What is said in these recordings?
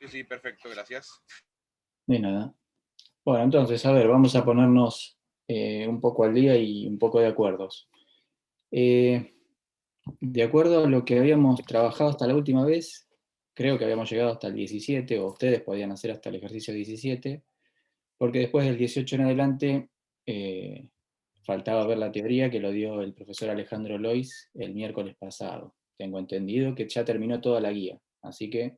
Sí, sí, perfecto, gracias. De nada. Bueno, entonces, a ver, vamos a ponernos un poco al día y un poco de acuerdos. Eh, de acuerdo a lo que habíamos trabajado hasta la última vez, creo que habíamos llegado hasta el 17, o ustedes podían hacer hasta el ejercicio 17, porque después del 18 en adelante eh, faltaba ver la teoría que lo dio el profesor Alejandro Lois el miércoles pasado. Tengo entendido que ya terminó toda la guía, así que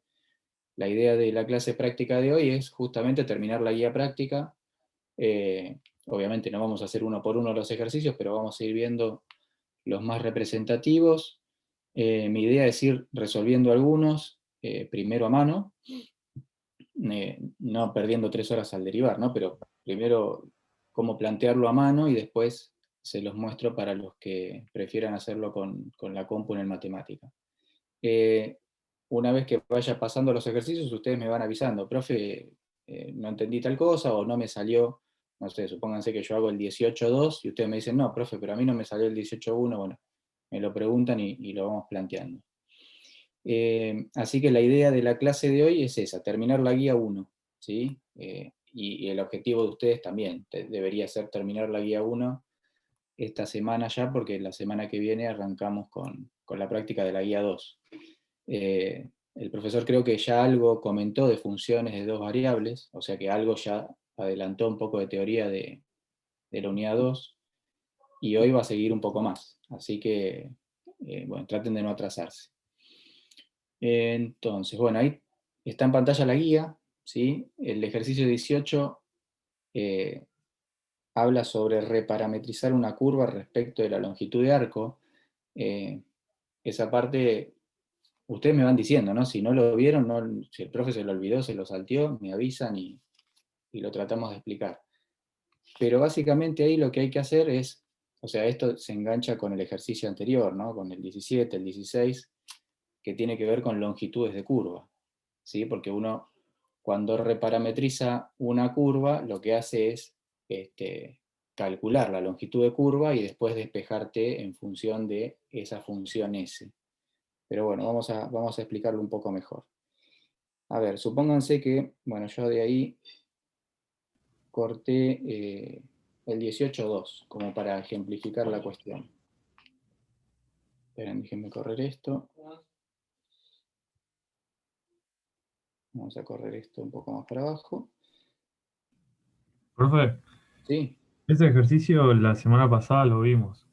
la idea de la clase práctica de hoy es justamente terminar la guía práctica. Obviamente no vamos a hacer uno por uno los ejercicios, pero vamos a ir viendo los más representativos. Mi idea es ir resolviendo algunos primero a mano, no perdiendo 3 horas al derivar, ¿no? Pero primero cómo plantearlo a mano y después se los muestro para los que prefieran hacerlo con la compu en el matemática. Eh, una vez que vaya pasando los ejercicios, ustedes me van avisando, profe, no entendí tal cosa o no me salió, no sé, supónganse que yo hago el 18.2 y ustedes me dicen, no, profe, pero a mí no me salió el 18.1, bueno, me lo preguntan y lo vamos planteando. Así que la idea de la clase de hoy es esa, terminar la guía 1, ¿sí? Y el objetivo de ustedes también debería ser terminar la guía 1 esta semana ya, porque la semana que viene arrancamos con la práctica de la guía 2. El profesor creo que ya algo comentó de funciones de dos variables, o sea que algo ya adelantó un poco de teoría de la unidad 2, y hoy va a seguir un poco más. Así que, bueno, traten de no atrasarse. Entonces, bueno, ahí está en pantalla la guía, ¿sí? El ejercicio 18 eh, habla sobre reparametrizar una curva respecto de la longitud de arco. Eh, esa parte, ustedes me van diciendo, ¿no? Si no lo vieron, no, si el profe se lo olvidó, se lo salteó, me avisan y lo tratamos de explicar. Pero básicamente ahí lo que hay que hacer es, o sea, esto se engancha con el ejercicio anterior, ¿no? Con el 17, el 16, que tiene que ver con longitudes de curva, ¿sí? Porque uno, cuando reparametriza una curva, lo que hace es calcular la longitud de curva y después despejarte en función de esa función S. Pero bueno, vamos a explicarlo un poco mejor. A ver, supónganse que, bueno, yo de ahí corté el 18.2, como para ejemplificar la cuestión. Esperen, déjenme correr esto. Vamos a correr esto un poco más para abajo. Profe, ¿Sí? ese ejercicio la semana pasada lo vimos.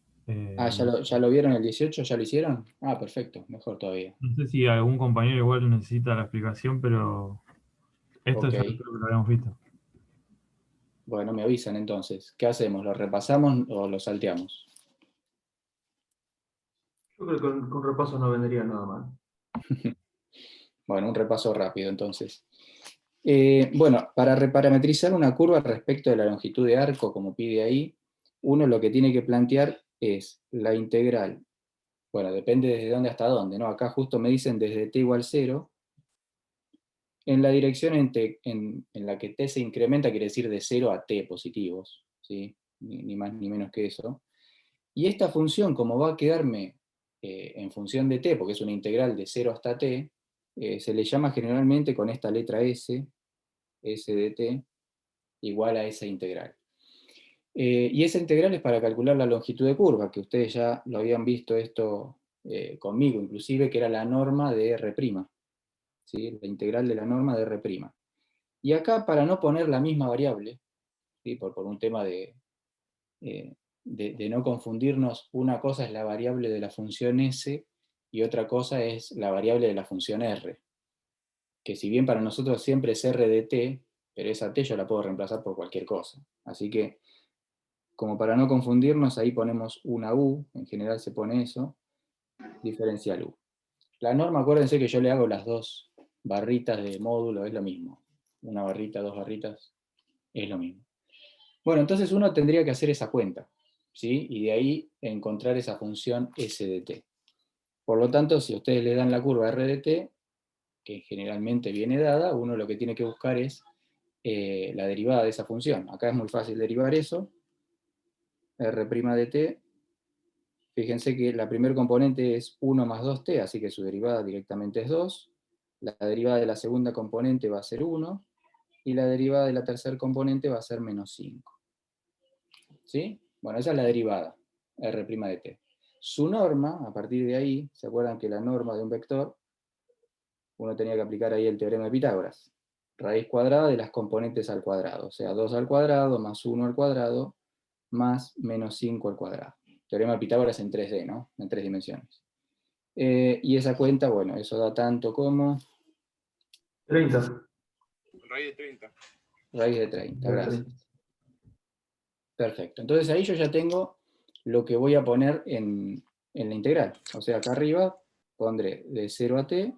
Ah, ¿ya lo vieron el 18? ¿Ya lo hicieron? Ah, perfecto, mejor todavía. No sé si algún compañero igual necesita la explicación, pero esto Ok, ya creo que lo habíamos visto. bueno, me avisan entonces. ¿Qué hacemos? ¿Lo repasamos o lo salteamos? Yo creo que con repaso no vendría nada mal. Bueno, un repaso rápido entonces. Bueno, para reparametrizar una curva respecto de la longitud de arco, como pide ahí, uno lo que tiene que plantear es la integral. Bueno, depende desde dónde hasta dónde, ¿no? Acá justo me dicen desde t igual 0, en la dirección en la que t se incrementa, quiere decir de 0 a t positivos, ¿sí? Ni más ni menos que eso. Y esta función, como va a quedarme en función de t, porque es una integral de 0 hasta t, se le llama generalmente con esta letra s, s de t, igual a esa integral. Y esa integral es para calcular la longitud de curva, que ustedes ya lo habían visto esto conmigo, inclusive, que era la norma de R', ¿sí? La integral de la norma de R'. Y acá, para no poner la misma variable, ¿sí? por un tema eh, de no confundirnos, una cosa es la variable de la función s y otra cosa es la variable de la función r, que si bien para nosotros siempre es r de t, pero esa t yo la puedo reemplazar por cualquier cosa. Así que, como para no confundirnos, ahí ponemos una u, en general se pone eso, diferencial u. La norma, acuérdense que yo le hago las dos barritas de módulo, es lo mismo. Una barrita, dos barritas, es lo mismo. Bueno, entonces uno tendría que hacer esa cuenta, ¿sí? Y de ahí encontrar esa función s de t. Por lo tanto, si ustedes le dan la curva r de t, que generalmente viene dada, uno lo que tiene que buscar es la derivada de esa función. Acá es muy fácil derivar eso. R' de t, fíjense que la primer componente es 1 más 2t, así que su derivada directamente es 2. la derivada de la segunda componente va a ser 1, y la derivada de la tercera componente va a ser menos 5. ¿Sí? Bueno, esa es la derivada, R' de t. Su norma, a partir de ahí, ¿se acuerdan que la norma de un vector, uno tenía que aplicar ahí el teorema de Pitágoras? Raíz cuadrada de las componentes al cuadrado, o sea, 2 al cuadrado más 1 al cuadrado más menos 5 al cuadrado. Teorema de Pitágoras en 3D, ¿no? En 3 dimensiones. Y esa cuenta, bueno, eso da tanto como 30. Raíz de 30. raíz de 30, gracias. Perfecto, entonces ahí yo ya tengo lo que voy a poner en la integral. O sea, acá arriba pondré de 0 a t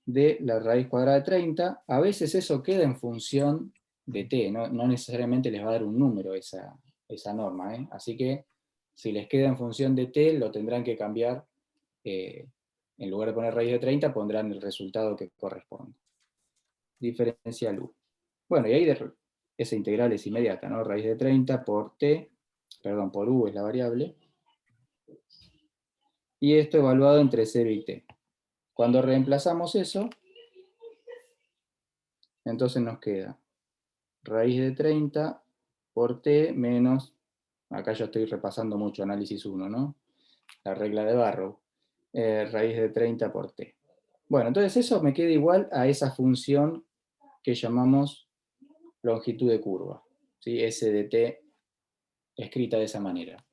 de la raíz cuadrada de 30. A veces eso queda en función de t, no necesariamente les va a dar un número esa norma, ¿eh? Así que si les queda en función de t, lo tendrán que cambiar. En lugar de poner raíz de 30, pondrán el resultado que corresponde. Diferencial u. Bueno, y ahí esa integral es inmediata, ¿no? Raíz de 30 por t, perdón, por u es la variable. Y esto evaluado entre 0 y t. Cuando reemplazamos eso, entonces nos queda raíz de 30 por t menos, acá ya estoy repasando mucho análisis 1, ¿no? La regla de Barrow, raíz de 30 por t. Bueno, entonces eso me queda igual a esa función que llamamos longitud de curva, ¿sí? S de t escrita de esa manera.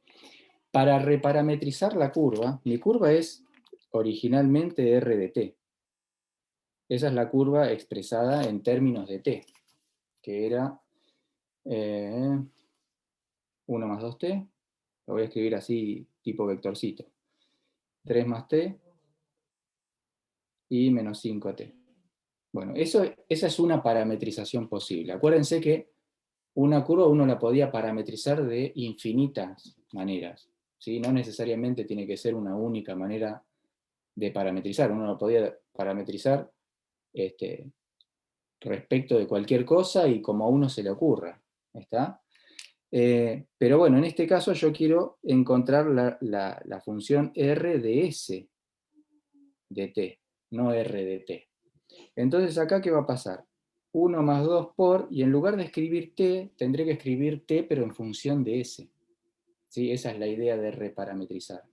Para reparametrizar la curva, mi curva es originalmente r de t. Esa es la curva expresada en términos de t, que era 1 más 2t, lo voy a escribir así tipo vectorcito, 3 más t y menos 5t. Bueno, esa es una parametrización posible. Acuérdense que una curva uno la podía parametrizar de infinitas maneras, ¿sí? No necesariamente tiene que ser una única manera de parametrizar, uno lo podía parametrizar respecto de cualquier cosa y como a uno se le ocurra, ¿está? Pero bueno, en este caso yo quiero encontrar la función r de s de t, no r de t. Entonces acá, ¿qué va a pasar? 1 más 2 por, y en lugar de escribir t, tendré que escribir t pero en función de s. ¿Sí? Esa es la idea de reparametrizar.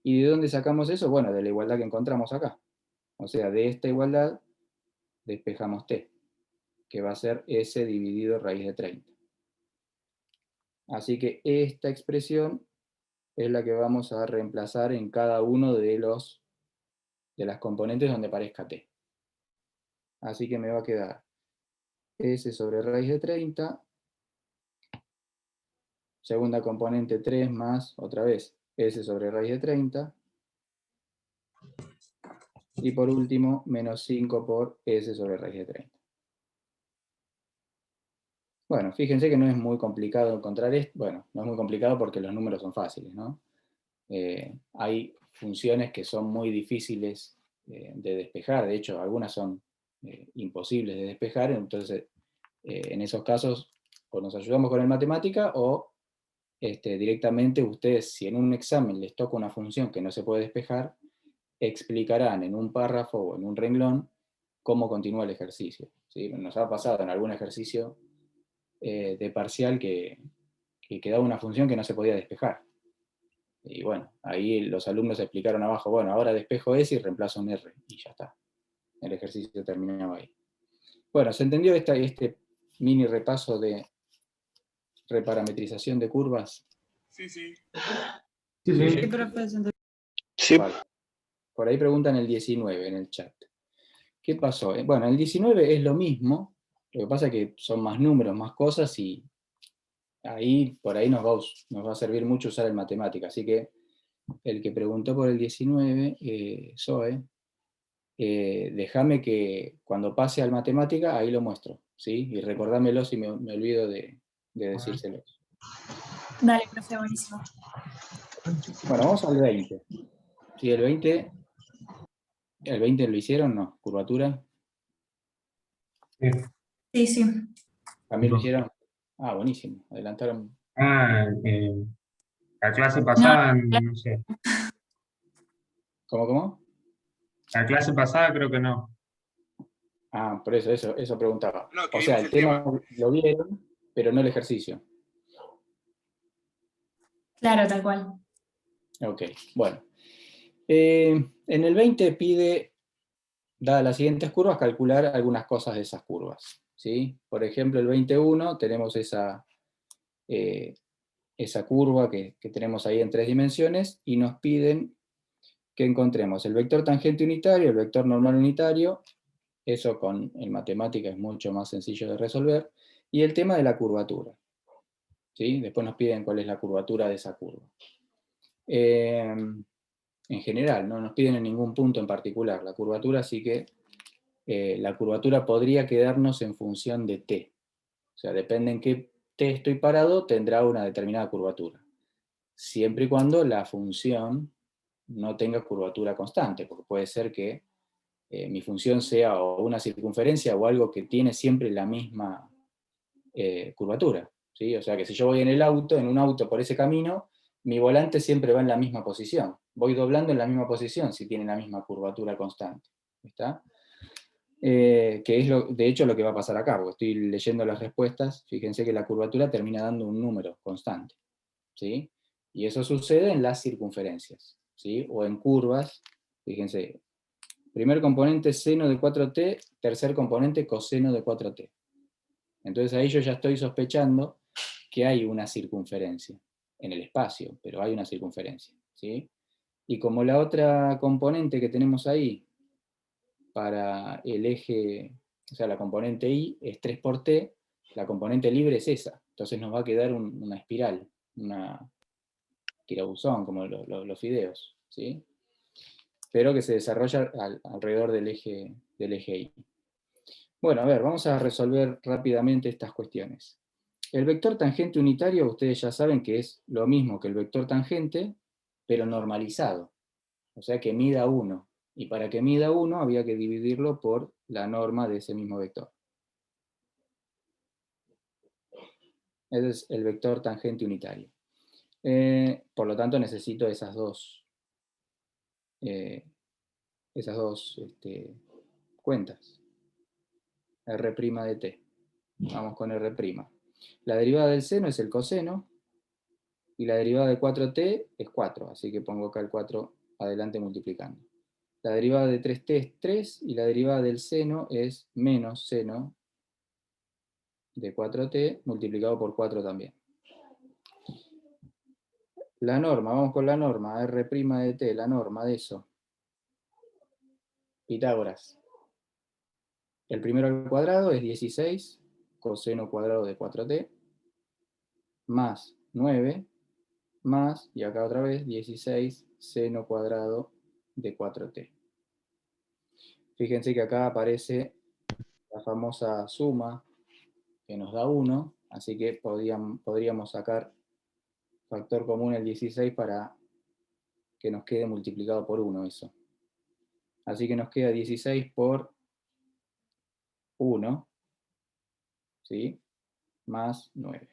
¿Y de dónde sacamos eso? Bueno, de la igualdad que encontramos acá. O sea, de esta igualdad despejamos t, que va a ser s dividido raíz de 30. Así que esta expresión es la que vamos a reemplazar en cada uno de las componentes donde aparezca t. Así que me va a quedar s sobre raíz de 30, segunda componente 3 más, otra vez, s sobre raíz de 30, y por último, menos 5 por s sobre raíz de 30. Bueno, fíjense que no es muy complicado encontrar esto. Bueno, no es muy complicado porque los números son fáciles, ¿no? Hay funciones que son muy difíciles de despejar, de hecho, algunas son imposibles de despejar, entonces en esos casos o nos ayudamos con el matemática o directamente ustedes, si en un examen les toca una función que no se puede despejar, explicarán en un párrafo o en un renglón cómo continúa el ejercicio, ¿sí? Nos ha pasado en algún ejercicio de parcial que quedaba una función que no se podía despejar. Y bueno, ahí los alumnos explicaron abajo, bueno, ahora despejo S y reemplazo un R, y ya está. El ejercicio terminaba ahí. Bueno, ¿se entendió este mini repaso de reparametrización de curvas? Sí, sí. Sí, sí. Sí, profe, Sí. Vale. Por ahí preguntan el 19 en el chat. ¿Qué pasó? Bueno, el 19 es lo mismo, lo que pasa es que son más números, más cosas, y ahí, por ahí nos va a servir mucho usar el matemática. Así que el que preguntó por el 19, Zoe, déjame que cuando pase al matemática, ahí lo muestro, ¿sí? Y recordámelo si me olvido de decírselo. dale, profe, buenísimo. Bueno, vamos al 20. ¿Sí, el 20 lo hicieron? No, curvatura. Sí, sí. ¿También lo No. hicieron? Ah, buenísimo, adelantaron. La clase No, pasada, no sé. ¿Cómo? La clase pasada creo que no. Ah, por eso preguntaba. No, que O sea, vimos el tema lo vieron, pero no el ejercicio. Claro, tal cual. Ok, bueno. En el 20 pide, dadas las siguientes curvas, calcular algunas cosas de esas curvas, ¿sí? Por ejemplo, el 21 tenemos esa curva que tenemos ahí en 3 dimensiones, y nos piden que encontremos el vector tangente unitario, el vector normal unitario. Eso en matemática es mucho más sencillo de resolver, y el tema de la curvatura, ¿sí? Después nos piden cuál es la curvatura de esa curva. En general, no nos piden en ningún punto en particular la curvatura, así que la curvatura podría quedarnos en función de t. O sea, depende en qué t estoy parado, tendrá una determinada curvatura. Siempre y cuando la función no tenga curvatura constante, porque puede ser que mi función sea o una circunferencia o algo que tiene siempre la misma curvatura, ¿sí? O sea que si yo voy en un auto por ese camino, mi volante siempre va en la misma posición. Voy doblando en la misma posición si tiene la misma curvatura constante. ¿Está? Que es de hecho lo que va a pasar acá, porque estoy leyendo las respuestas. Fíjense que la curvatura termina dando un número constante, ¿sí? Y eso sucede en las circunferencias, ¿sí? O en curvas. Fíjense, primer componente seno de 4t, tercer componente coseno de 4t. Entonces ahí yo ya estoy sospechando que hay una circunferencia en el espacio, pero hay una circunferencia, ¿sí? Y como la otra componente que tenemos ahí para el eje, o sea, la componente y es 3 por t, la componente libre es esa. Entonces nos va a quedar una espiral, una tirabuzón, como los fideos, ¿sí? Pero que se desarrolla alrededor del eje y. Bueno, a ver, vamos a resolver rápidamente estas cuestiones. El vector tangente unitario, ustedes ya saben que es lo mismo que el vector tangente, pero normalizado. O sea que mida 1. Y para que mida 1 había que dividirlo por la norma de ese mismo vector. Ese es el vector tangente unitario. Por lo tanto, necesito esas dos cuentas. R' de t. Vamos con R'. La derivada del seno es el coseno, y la derivada de 4t es 4, así que pongo acá el 4 adelante multiplicando. La derivada de 3t es 3, y la derivada del seno es menos seno de 4t multiplicado por 4 también. La norma, vamos con la norma, R' de t, la norma de eso. Pitágoras. El primero al cuadrado es 16 coseno cuadrado de 4t, más 9, más, y acá otra vez, 16 seno cuadrado de 4t. Fíjense que acá aparece la famosa suma que nos da 1, así que podríamos sacar factor común el 16 para que nos quede multiplicado por 1 eso. Así que nos queda 16 por 1, ¿sí? Más 9.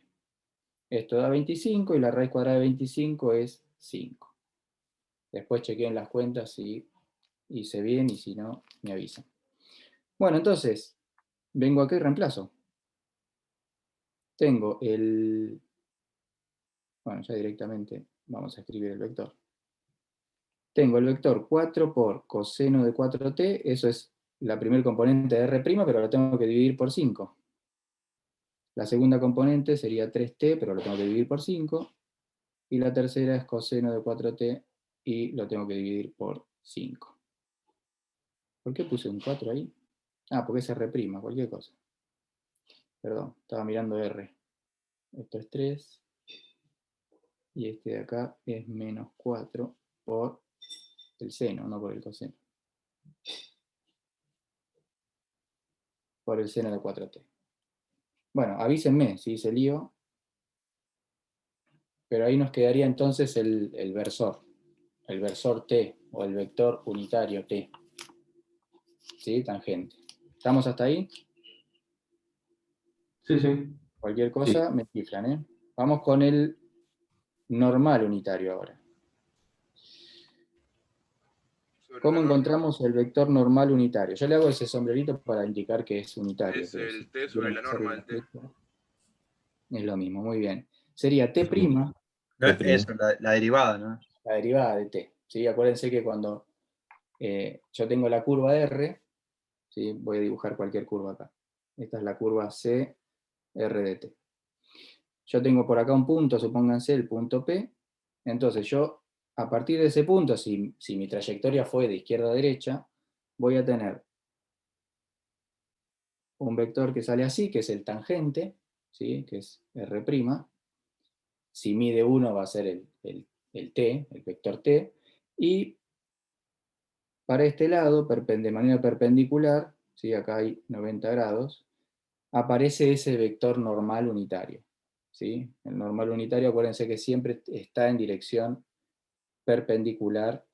Esto da 25 y la raíz cuadrada de 25 es 5. Después chequeen las cuentas si hice bien, y si no, me avisan. Bueno, entonces, vengo aquí y reemplazo. Tengo bueno, ya directamente vamos a escribir el vector. Tengo el vector 4 por coseno de 4t, eso es la primer componente de R', pero lo tengo que dividir por 5. La segunda componente sería 3t, pero lo tengo que dividir por 5. Y la tercera es coseno de 4t, y lo tengo que dividir por 5. ¿Por qué puse un 4 ahí? Ah, porque es R', cualquier cosa. Perdón, estaba mirando R. Esto es 3, y este de acá es menos 4 por el seno, no por el coseno. Por el seno de 4t. Bueno, avísenme si hice lío, pero ahí nos quedaría entonces el versor t, o el vector unitario t. ¿Sí? Tangente. ¿Estamos hasta ahí? Sí, sí. Cualquier cosa me cifran, ¿eh? Vamos con el normal unitario ahora. ¿Cómo la norma. encontramos el vector normal unitario? Yo le hago ese sombrerito para indicar que es unitario. Es pero el si T sobre quieren la hacer norma el del T. efecto, es lo mismo, muy bien. Sería T', Eso, la derivada, ¿no? la derivada de T. ¿Sí? Acuérdense que cuando yo tengo la curva R, ¿sí? Voy a dibujar cualquier curva acá. Esta es la curva C, R de T. Yo tengo por acá un punto, supónganse el punto P. Entonces yo, a partir de ese punto, si mi trayectoria fue de izquierda a derecha, voy a tener un vector que sale así, que es el tangente, ¿sí? Que es R'. Si mide 1 va a ser el T, el vector T. Y para este lado, de manera perpendicular, ¿sí? Acá hay 90 grados, aparece ese vector normal unitario. ¿Sí? El normal unitario, acuérdense que siempre está en dirección perpendicular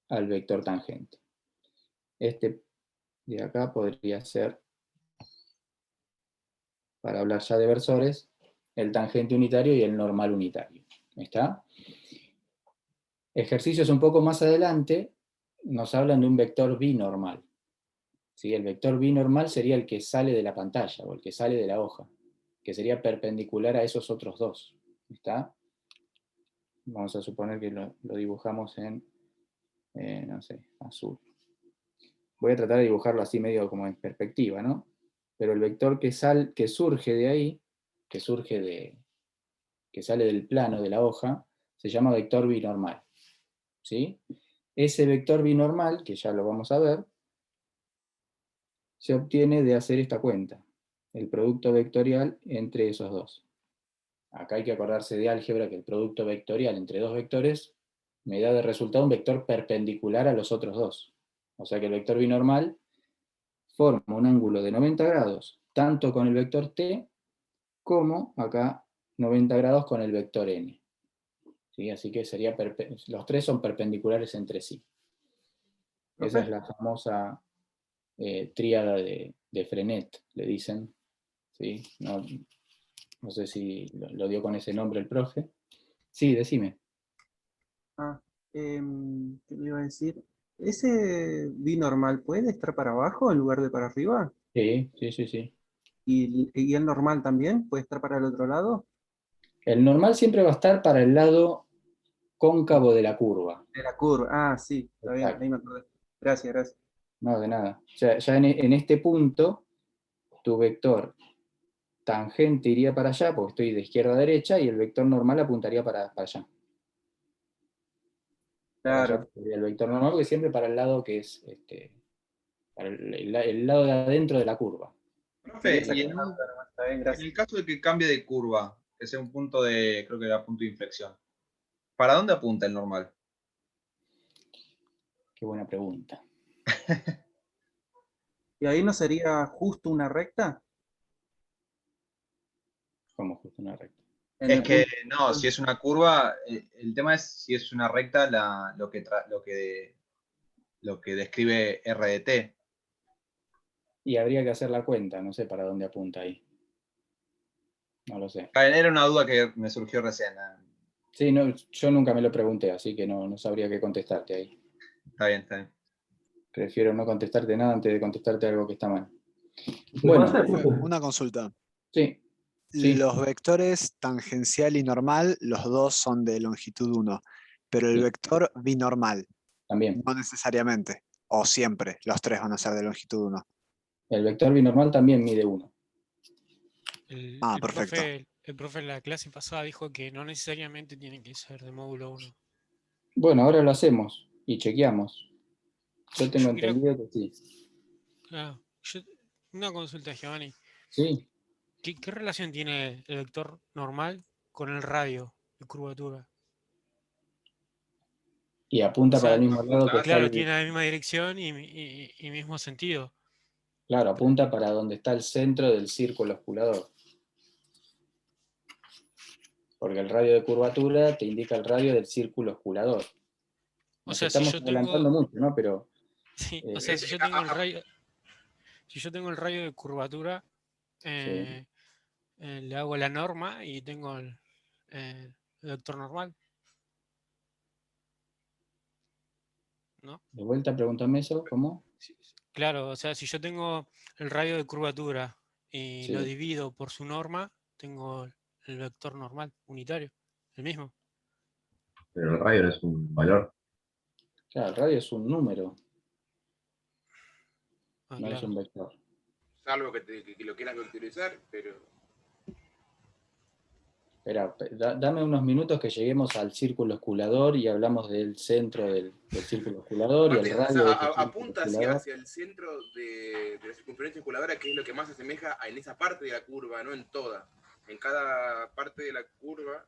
al vector tangente. Este de acá podría ser, para hablar ya de versores, el tangente unitario y el normal unitario. ¿Está? Ejercicios un poco más adelante nos hablan de un vector binormal. ¿Sí? El vector binormal sería el que sale de la pantalla o el que sale de la hoja, que sería perpendicular a esos otros dos. ¿Está? Vamos a suponer que lo dibujamos en, no sé, azul. Voy a tratar de dibujarlo así medio como en perspectiva, ¿no? Pero el vector que surge de ahí, que sale del plano de la hoja, se llama vector binormal. ¿Sí? Ese vector binormal, que ya lo vamos a ver, se obtiene de hacer esta cuenta, el producto vectorial entre esos dos. Acá hay que acordarse de álgebra que el producto vectorial entre dos vectores me da de resultado un vector perpendicular a los otros dos. O sea que el vector binormal forma un ángulo de 90 grados, tanto con el vector t, como acá 90 grados con el vector n. ¿Sí? Así que los tres son perpendiculares entre sí. Esa es la famosa tríada de Frenet, le dicen. ¿Sí? No sé si lo dio con ese nombre el profe. Sí, decime. ¿Qué le iba a decir? ¿Ese binormal puede estar para abajo en lugar de para arriba? Sí, sí, sí, sí. ¿Y el normal también puede estar para el otro lado? El normal siempre va a estar para el lado cóncavo de la curva. De la curva. Ah, sí, está bien, Exacto. ahí me acordé. Gracias, gracias. No, de nada. O sea, ya en este punto, tu vector tangente iría para allá, porque estoy de izquierda a derecha, y el vector normal apuntaría para allá. Para allá Claro. sería el vector normal, que siempre para el lado que es para el lado de adentro de la curva. Profe, Sí, y está bien, en gracias. el caso de que cambie de curva, que sea un punto de, creo que era punto de inflexión, ¿para dónde apunta el normal? Qué buena pregunta. ¿Y ahí no sería justo una recta? Como justo una recta. En Es el que punto. no, si es una curva, el tema es si es una recta lo que describe R de T. Y habría que hacer la cuenta, no sé para dónde apunta ahí. No lo sé. Era una duda que me surgió recién. Sí, no, yo nunca me lo pregunté, así que no sabría qué contestarte ahí. Está bien, está bien. Prefiero no contestarte nada antes de contestarte algo que está mal. ¿Qué Bueno, pasa, profe? Una consulta. sí, sí, Los vectores tangencial y normal, los dos son de longitud 1, pero el sí, vector binormal, también. no necesariamente, o siempre, los tres van a ser de longitud 1. El vector binormal también mide 1. Ah, perfecto. El profe en la clase pasada dijo que no necesariamente tiene que ser de módulo 1. Bueno, ahora lo hacemos y chequeamos. Yo tengo Yo quiero, entendido que sí. una consulta, Giovanni. Sí, ¿Qué relación tiene el vector normal con el radio de curvatura? y O apunta para el sea, mismo lado que está claro, tiene la misma dirección y mismo sentido. claro, apunta para donde está el centro del círculo osculador. Porque el radio de curvatura te indica el radio del círculo osculador. O Nos sea, si estamos yo adelantando tengo, mucho, ¿no? Pero sí, o sea, si yo tengo el radio de curvatura, sí. le hago la norma y tengo el vector normal. ¿no? De vuelta, pregúntame eso, ¿cómo? Claro, o sea, si yo tengo el radio de curvatura y lo Sí. divido por su norma, tengo el vector normal, unitario, el mismo. Pero el radio no es un valor. Claro, el radio es un número, Ah, no es claro. un vector. Salvo que lo quieras vectorizar, pero Espera, dame unos minutos que lleguemos al círculo osculador y hablamos del centro del círculo osculador y el aparte, o radio sea, de ese círculo apunta osculador. hacia el centro de la circunferencia osculadora, que es lo que más se asemeja en esa parte de la curva, no en toda. En cada parte de la curva,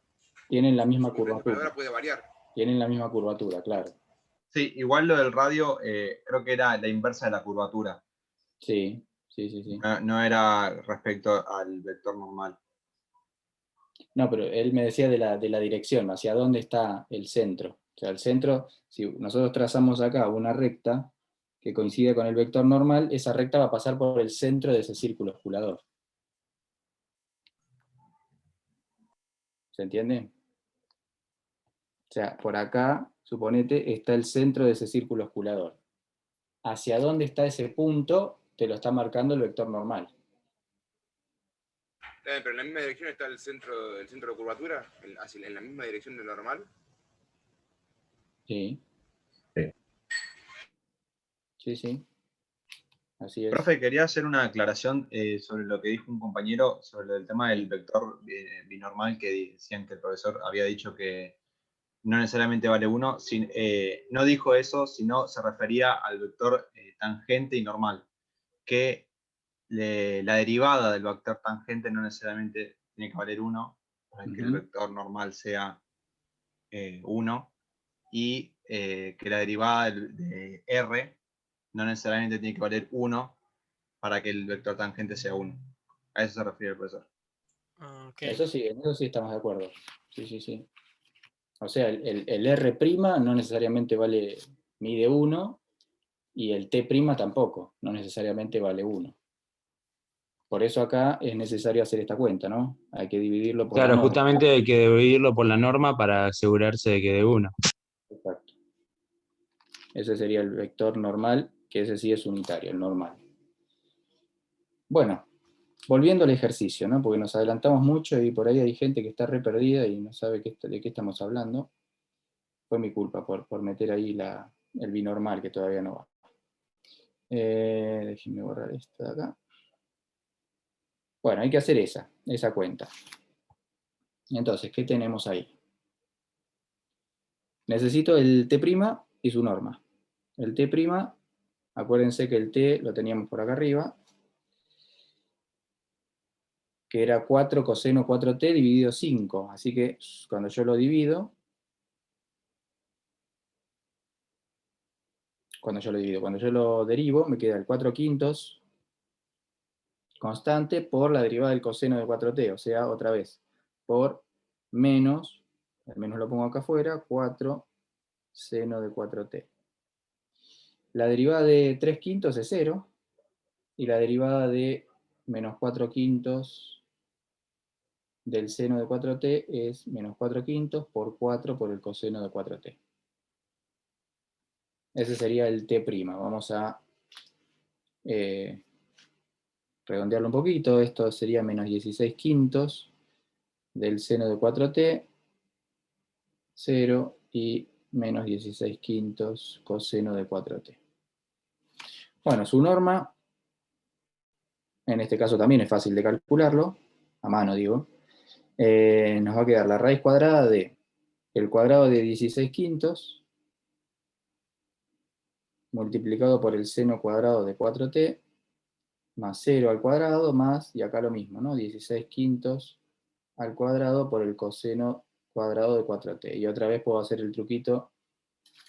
Tienen la su misma circunferencia curvatura. osculadora puede variar. Tienen la misma curvatura, claro. Sí, igual lo del radio creo que era la inversa de la curvatura. Sí, sí, sí, sí. No era respecto al vector normal. No, pero él me decía de la dirección, hacia dónde está el centro. O sea, el centro, si nosotros trazamos acá una recta que coincide con el vector normal, esa recta va a pasar por el centro de ese círculo osculador. ¿Se entiende? O sea, por acá, suponete, está el centro de ese círculo osculador. Hacia dónde está ese punto, te lo está marcando el vector normal. Pero en la misma dirección está el centro de curvatura, en la misma dirección del normal. Sí. Sí. Sí, sí. Así es. Profe, quería hacer una aclaración sobre lo que dijo un compañero sobre el tema del vector binormal, que decían que el profesor había dicho que no necesariamente vale 1. No dijo eso, sino se refería al vector tangente y normal, que la derivada del vector tangente no necesariamente tiene que valer 1 para que el vector normal sea 1, y que la derivada de R no necesariamente tiene que valer 1 para que el vector tangente sea 1. A eso se refiere el profesor. Ah, ok. Eso sí estamos de acuerdo. Sí, sí, sí. O sea, el R' no necesariamente mide 1, y el T' tampoco, no necesariamente vale 1. Por eso acá es necesario hacer esta cuenta, ¿no? Hay que dividirlo por la Claro, norma. justamente hay que dividirlo por la norma para asegurarse de que de 1. Exacto. Ese sería el vector normal, que ese sí es unitario, el normal. Bueno, volviendo al ejercicio, ¿no? Porque nos adelantamos mucho y por ahí hay gente que está re perdida y no sabe de qué estamos hablando. Fue mi culpa por meter ahí el binormal, que todavía no va. Déjenme borrar esto de acá. Bueno, hay que hacer esa cuenta. Entonces, ¿qué tenemos ahí? Necesito el T' y su norma. El T', acuérdense que el T lo teníamos por acá arriba, que era 4 coseno 4t dividido 5. Así que cuando yo lo divido, cuando yo lo derivo, me queda el 4/5 constante por la derivada del coseno de 4t, o sea, otra vez, por menos, al menos lo pongo acá afuera, 4 seno de 4t. La derivada de 3/5 es 0, y la derivada de menos 4/5 del seno de 4t es menos 4/5 por 4 por el coseno de 4t. Ese sería el T'. Vamos a redondearlo un poquito. Esto sería menos 16/5 del seno de 4t, 0, y menos 16/5 coseno de 4t. Bueno, su norma, en este caso también es fácil de calcularlo, a mano digo. Nos va a quedar la raíz cuadrada de el cuadrado de 16/5 multiplicado por el seno cuadrado de 4t, más 0 al cuadrado, más, y acá lo mismo, ¿no? 16/5 al cuadrado por el coseno cuadrado de 4t. Y otra vez puedo hacer el truquito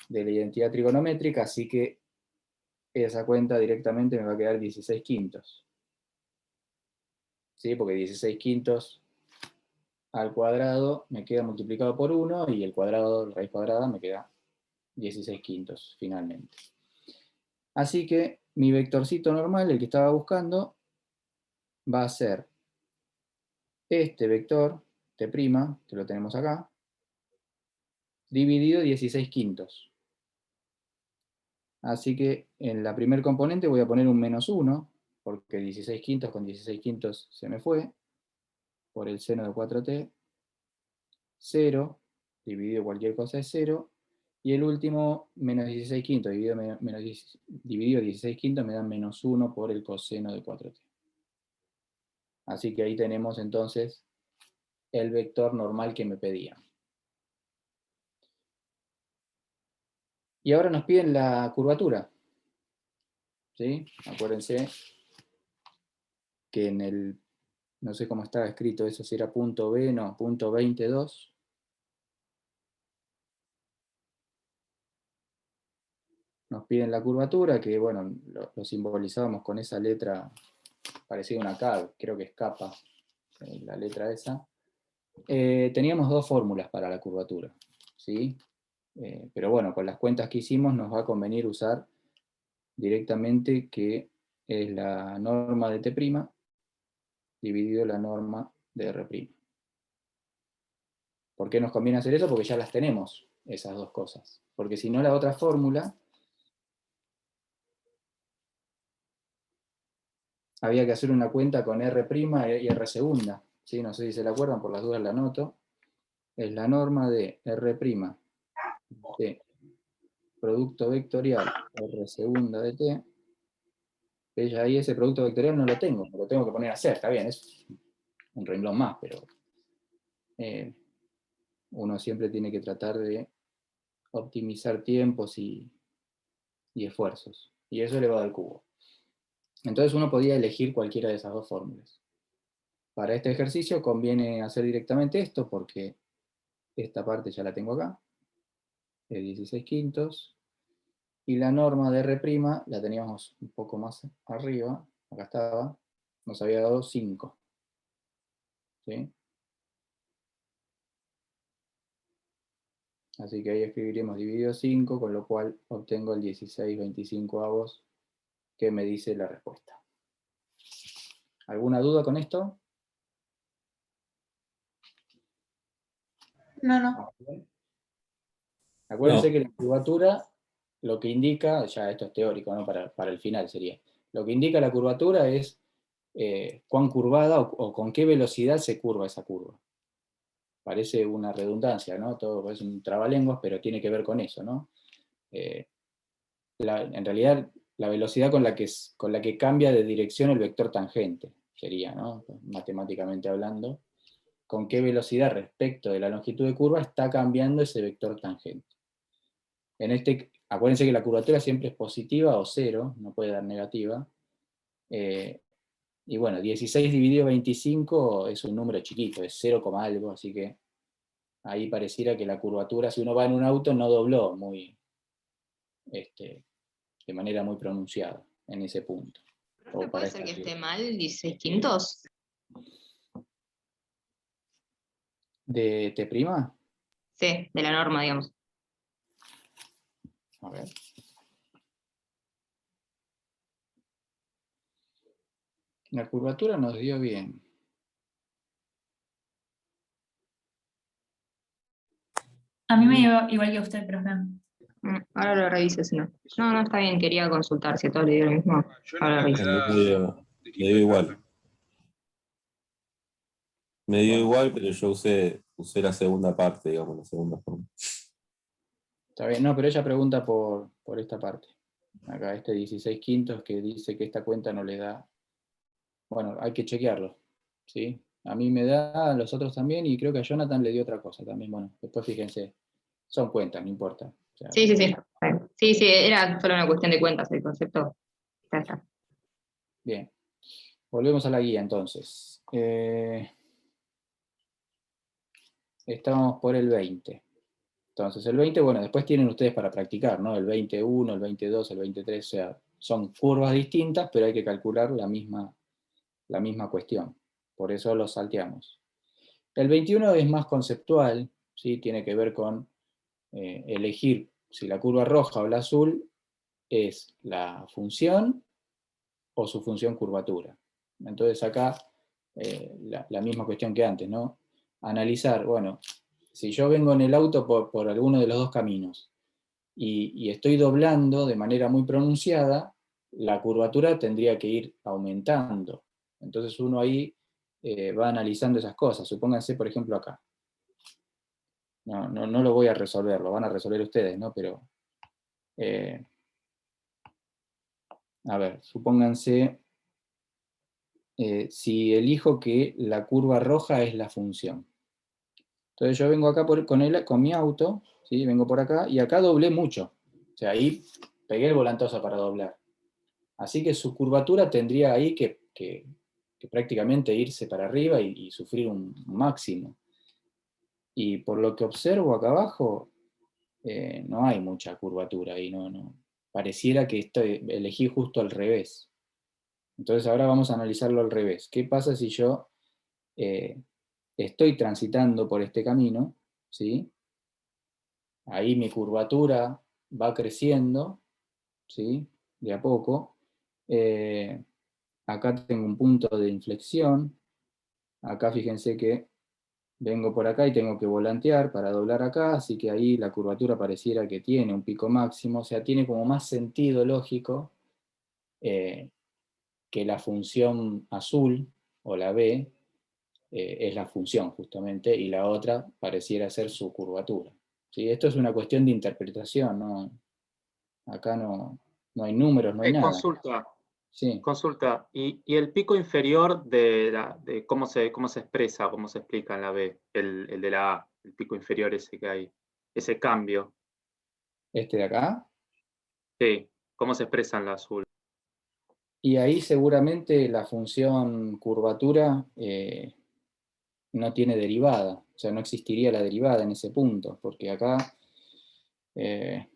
de la identidad trigonométrica, así que esa cuenta directamente me va a quedar 16/5. ¿Sí? Porque 16/5 al cuadrado me queda multiplicado por 1, y el cuadrado, la raíz cuadrada, me queda 16/5 finalmente. Así que mi vectorcito normal, el que estaba buscando, va a ser este vector, T', que lo tenemos acá, dividido 16/5. Así que en la primer componente voy a poner un -1, porque 16 quintos con 16 quintos se me fue, por el seno de 4t, 0, dividido cualquier cosa es 0, y el último, menos 16 quintos, dividido 16 quintos me da -1 por el coseno de 4t. Así que ahí tenemos entonces el vector normal que me pedía. Y ahora nos piden la curvatura. ¿Sí? Acuérdense que en el, no sé cómo estaba escrito eso, si era punto B, no, punto 22. Nos piden la curvatura, que bueno, lo simbolizábamos con esa letra parecida a una K, creo que es kappa, la letra esa. Teníamos dos fórmulas para la curvatura, ¿sí? Pero bueno, con las cuentas que hicimos nos va a convenir usar directamente que es la norma de T' dividido la norma de R'. ¿Por qué nos conviene hacer eso? Porque ya las tenemos, esas dos cosas. Porque si no, la otra fórmula había que hacer una cuenta con R' y R segunda. ¿Sí? No sé si se la acuerdan, por las dudas la anoto. Es la norma de R' de producto vectorial R segunda de T. Ya ahí ese producto vectorial no lo tengo, me lo tengo que poner a hacer, está bien, es un renglón más, pero uno siempre tiene que tratar de optimizar tiempos y esfuerzos, y eso elevado al cubo. Entonces uno podía elegir cualquiera de esas dos fórmulas. Para este ejercicio conviene hacer directamente esto, porque esta parte ya la tengo acá, de 16 quintos, y la norma de R' la teníamos un poco más arriba, acá estaba, nos había dado 5. ¿Sí? Así que ahí escribiremos dividido 5, con lo cual obtengo el 16/25 que me dice la respuesta. ¿Alguna duda con esto? No. Acuérdense No. que la curvatura lo que indica, ya esto es teórico, ¿no? Para el final sería, lo que indica la curvatura es cuán curvada o con qué velocidad se curva esa curva. Parece una redundancia, ¿no? Todo es un trabalenguas, pero tiene que ver con eso, ¿no? En realidad, la velocidad con la que cambia de dirección el vector tangente, sería, ¿no? Matemáticamente hablando, con qué velocidad respecto de la longitud de curva está cambiando ese vector tangente. Acuérdense que la curvatura siempre es positiva o 0, no puede dar negativa. Y bueno, 16 dividido 25 es un número chiquito, es 0, algo, así que ahí pareciera que la curvatura, si uno va en un auto, no dobló de manera muy pronunciada en ese punto. ¿No puede ser que esté mal 16 quintos? ¿De T'? Sí, de la norma, digamos. A ver. La curvatura nos dio bien. A mí me dio igual que a usted, profe. Ahora lo reviso si no. No, está bien, quería consultar si a todos le dio lo mismo. Ahora lo reviso. Me dio igual. Me dio igual, pero yo usé la segunda parte, digamos, la segunda forma. Está bien, no, pero ella pregunta por esta parte. Acá, este 16 quintos que dice que esta cuenta no le da. Bueno, hay que chequearlo, ¿sí? A mí me da, a los otros también, y creo que a Jonathan le dio otra cosa también. Bueno, después fíjense. Son cuentas, no importa. O sea, Sí. Sí, era solo una cuestión de cuentas el concepto. Ya está. Bien. Volvemos a la guía entonces. Estamos por el 20. Entonces el 20, bueno, después tienen ustedes para practicar, ¿no? El 21, el 22, el 23, o sea, son curvas distintas, pero hay que calcular la misma cuestión. Por eso los salteamos. El 21 es más conceptual, ¿sí? Tiene que ver con elegir si la curva roja o la azul es la función o su función curvatura. Entonces acá, la misma cuestión que antes, ¿no? Analizar, bueno, si yo vengo en el auto por alguno de los dos caminos, y estoy doblando de manera muy pronunciada, la curvatura tendría que ir aumentando. Entonces uno ahí va analizando esas cosas. Supónganse, por ejemplo, acá. No lo voy a resolver, lo van a resolver ustedes, ¿no? Pero, a ver, supónganse, si elijo que la curva roja es la función. Entonces yo vengo acá con mi auto, ¿sí? Vengo por acá, y acá doblé mucho. O sea, ahí pegué el volantazo para doblar. Así que su curvatura tendría ahí que prácticamente irse para arriba y sufrir un máximo. Y por lo que observo acá abajo, no hay mucha curvatura ahí, no. Pareciera que elegí justo al revés. Entonces ahora vamos a analizarlo al revés. ¿Qué pasa si yo estoy transitando por este camino? ¿Sí? Ahí mi curvatura va creciendo, ¿sí? De a poco. Acá tengo un punto de inflexión. Acá fíjense que vengo por acá y tengo que volantear para doblar acá, así que ahí la curvatura pareciera que tiene un pico máximo, o sea, tiene como más sentido lógico que la función azul, o la B, es la función justamente, y la otra pareciera ser su curvatura. ¿Sí? Esto es una cuestión de interpretación, ¿no? Acá no hay números, no hay nada. Sí. Consulta. ¿Y el pico inferior de cómo se expresa, cómo se explica en la B, el de la A, el pico inferior ese que hay, ese cambio? ¿Este de acá? Sí, ¿cómo se expresa en la azul? Y ahí seguramente la función curvatura no tiene derivada, o sea, no existiría la derivada en ese punto, porque acá es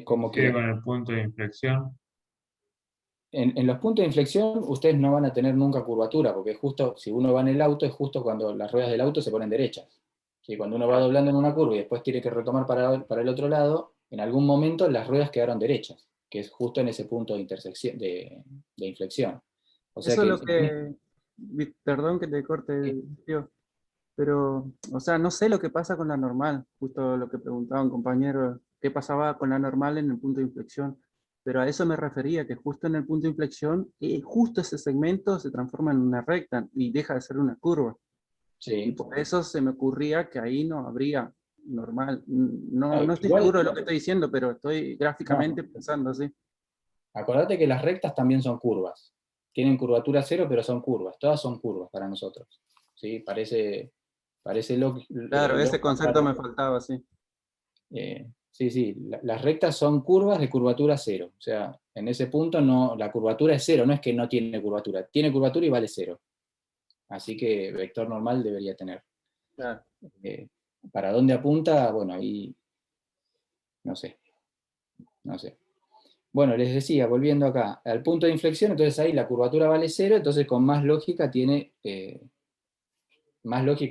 como que... con el punto de inflexión. En los puntos de inflexión ustedes no van a tener nunca curvatura, porque justo, si uno va en el auto, es justo cuando las ruedas del auto se ponen derechas. ¿Sí? Cuando uno va doblando en una curva y después tiene que retomar para el otro lado, en algún momento las ruedas quedaron derechas, que es justo en ese punto de intersección, de inflexión. O sea Eso es que... lo que, perdón que te corte, tío, pero, o sea, no sé lo que pasa con la normal, justo lo que preguntaban compañeros, qué pasaba con la normal en el punto de inflexión, pero a eso me refería, que justo en el punto de inflexión, justo ese segmento se transforma en una recta y deja de ser una curva. Sí. Y por eso se me ocurría que ahí no habría normal. No estoy igual- seguro de lo que estoy diciendo, pero estoy gráficamente pensando así. Acordate que las rectas también son curvas. Tienen curvatura cero, pero son curvas. Todas son curvas para nosotros. ¿Sí? Parece Claro, ese lógico. concepto me faltaba, sí. Sí, las rectas son curvas de curvatura cero. O sea, en ese punto la curvatura es cero, no es que no tiene curvatura. Tiene curvatura y vale cero. Así que vector normal debería tener. Claro. ¿Para dónde apunta? Bueno, ahí no sé. Bueno, les decía, volviendo acá, al punto de inflexión, entonces ahí la curvatura vale cero, entonces con más lógica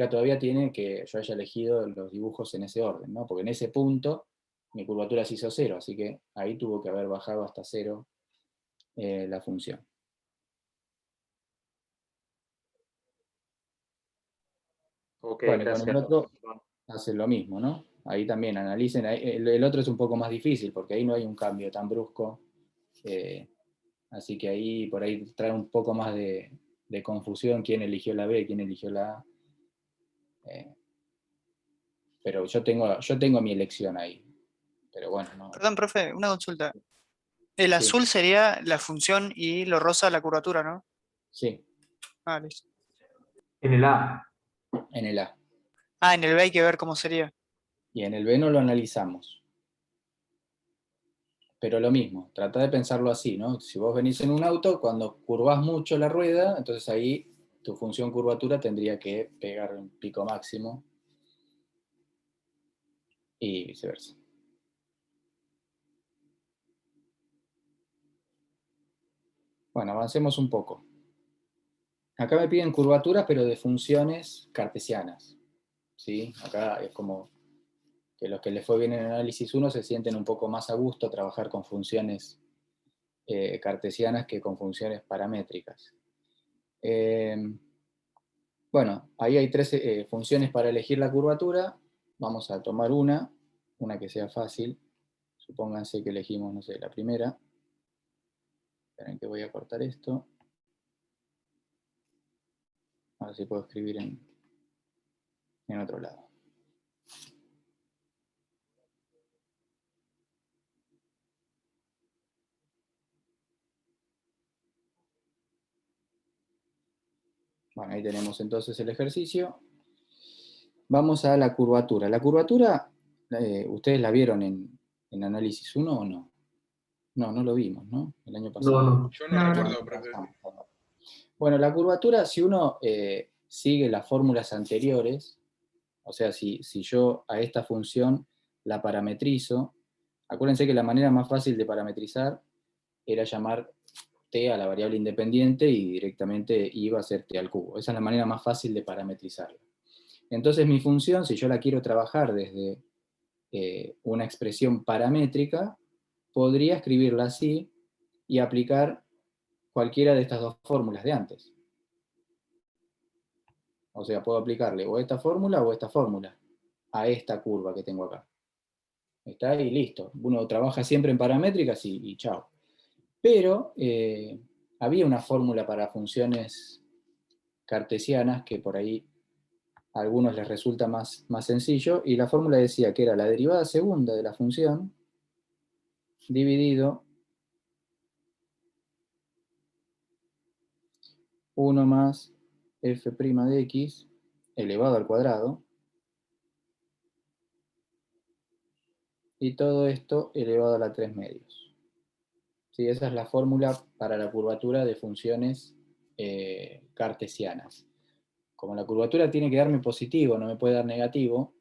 todavía tiene que yo haya elegido los dibujos en ese orden, ¿no? Porque en ese punto mi curvatura se hizo cero, así que ahí tuvo que haber bajado hasta cero la función. Ok, Bueno, y con gracias. el otro hacen lo mismo, ¿no? Ahí también analicen, el otro es un poco más difícil, porque ahí no hay un cambio tan brusco, así que ahí por ahí trae un poco más de confusión quién eligió la B, quién eligió la A. Pero yo tengo mi elección ahí. Pero bueno, no. Perdón, profe, una consulta. El Sí. azul sería la función y lo rosa la curvatura, ¿no? Sí. Ah, listo. En el A. En el A. Ah, en el B hay que ver cómo sería. Y en el B no lo analizamos. Pero lo mismo, trata de pensarlo así, ¿no? Si vos venís en un auto, cuando curvás mucho la rueda, entonces ahí tu función curvatura tendría que pegar un pico máximo y viceversa. Bueno, avancemos un poco. Acá me piden curvaturas, pero de funciones cartesianas. ¿Sí? Acá es como que los que les fue bien en análisis 1 se sienten un poco más a gusto trabajar con funciones cartesianas que con funciones paramétricas. Bueno, ahí hay tres funciones para elegir la curvatura. Vamos a tomar una. una que sea fácil. Supónganse que elegimos, no sé, la primera. Esperen que voy a cortar esto. A ver si puedo escribir en otro lado. Bueno, ahí tenemos entonces el ejercicio. Vamos a la curvatura. La curvatura, ¿ustedes la vieron en análisis 1 o no? No, no lo vimos, ¿no? El año pasado. No. Yo no recuerdo, profe. Bueno, la curvatura, si uno sigue las fórmulas anteriores, o sea, si yo a esta función la parametrizo, acuérdense que la manera más fácil de parametrizar era llamar t a la variable independiente y directamente iba a ser t al cubo. Esa es la manera más fácil de parametrizarla. Entonces mi función, si yo la quiero trabajar desde una expresión paramétrica, podría escribirla así y aplicar cualquiera de estas dos fórmulas de antes. O sea, puedo aplicarle o esta fórmula o esta fórmula a esta curva que tengo acá. Está ahí, listo. Uno trabaja siempre en paramétricas y chao. Pero había una fórmula para funciones cartesianas que por ahí a algunos les resulta más sencillo, y la fórmula decía que era la derivada segunda de la función dividido 1 más f' de x elevado al cuadrado, y todo esto elevado a la 3 medios. ¿Sí? Esa es la fórmula para la curvatura de funciones cartesianas. Como la curvatura tiene que darme positivo, no me puede dar negativo,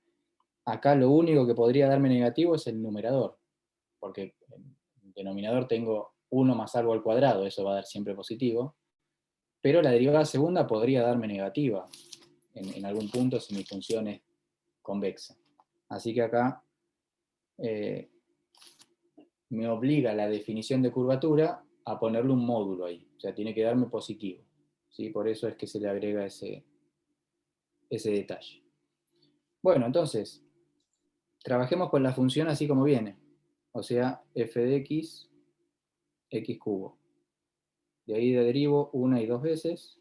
acá lo único que podría darme negativo es el numerador, porque en el denominador tengo 1 más algo al cuadrado, eso va a dar siempre positivo, pero la derivada segunda podría darme negativa en algún punto si mi función es convexa. Así que acá me obliga la definición de curvatura a ponerle un módulo ahí, o sea, tiene que darme positivo. ¿Sí? Por eso es que se le agrega ese detalle. Bueno, entonces, trabajemos con la función así como viene, o sea, f de x, x cubo. De ahí derivo una y dos veces.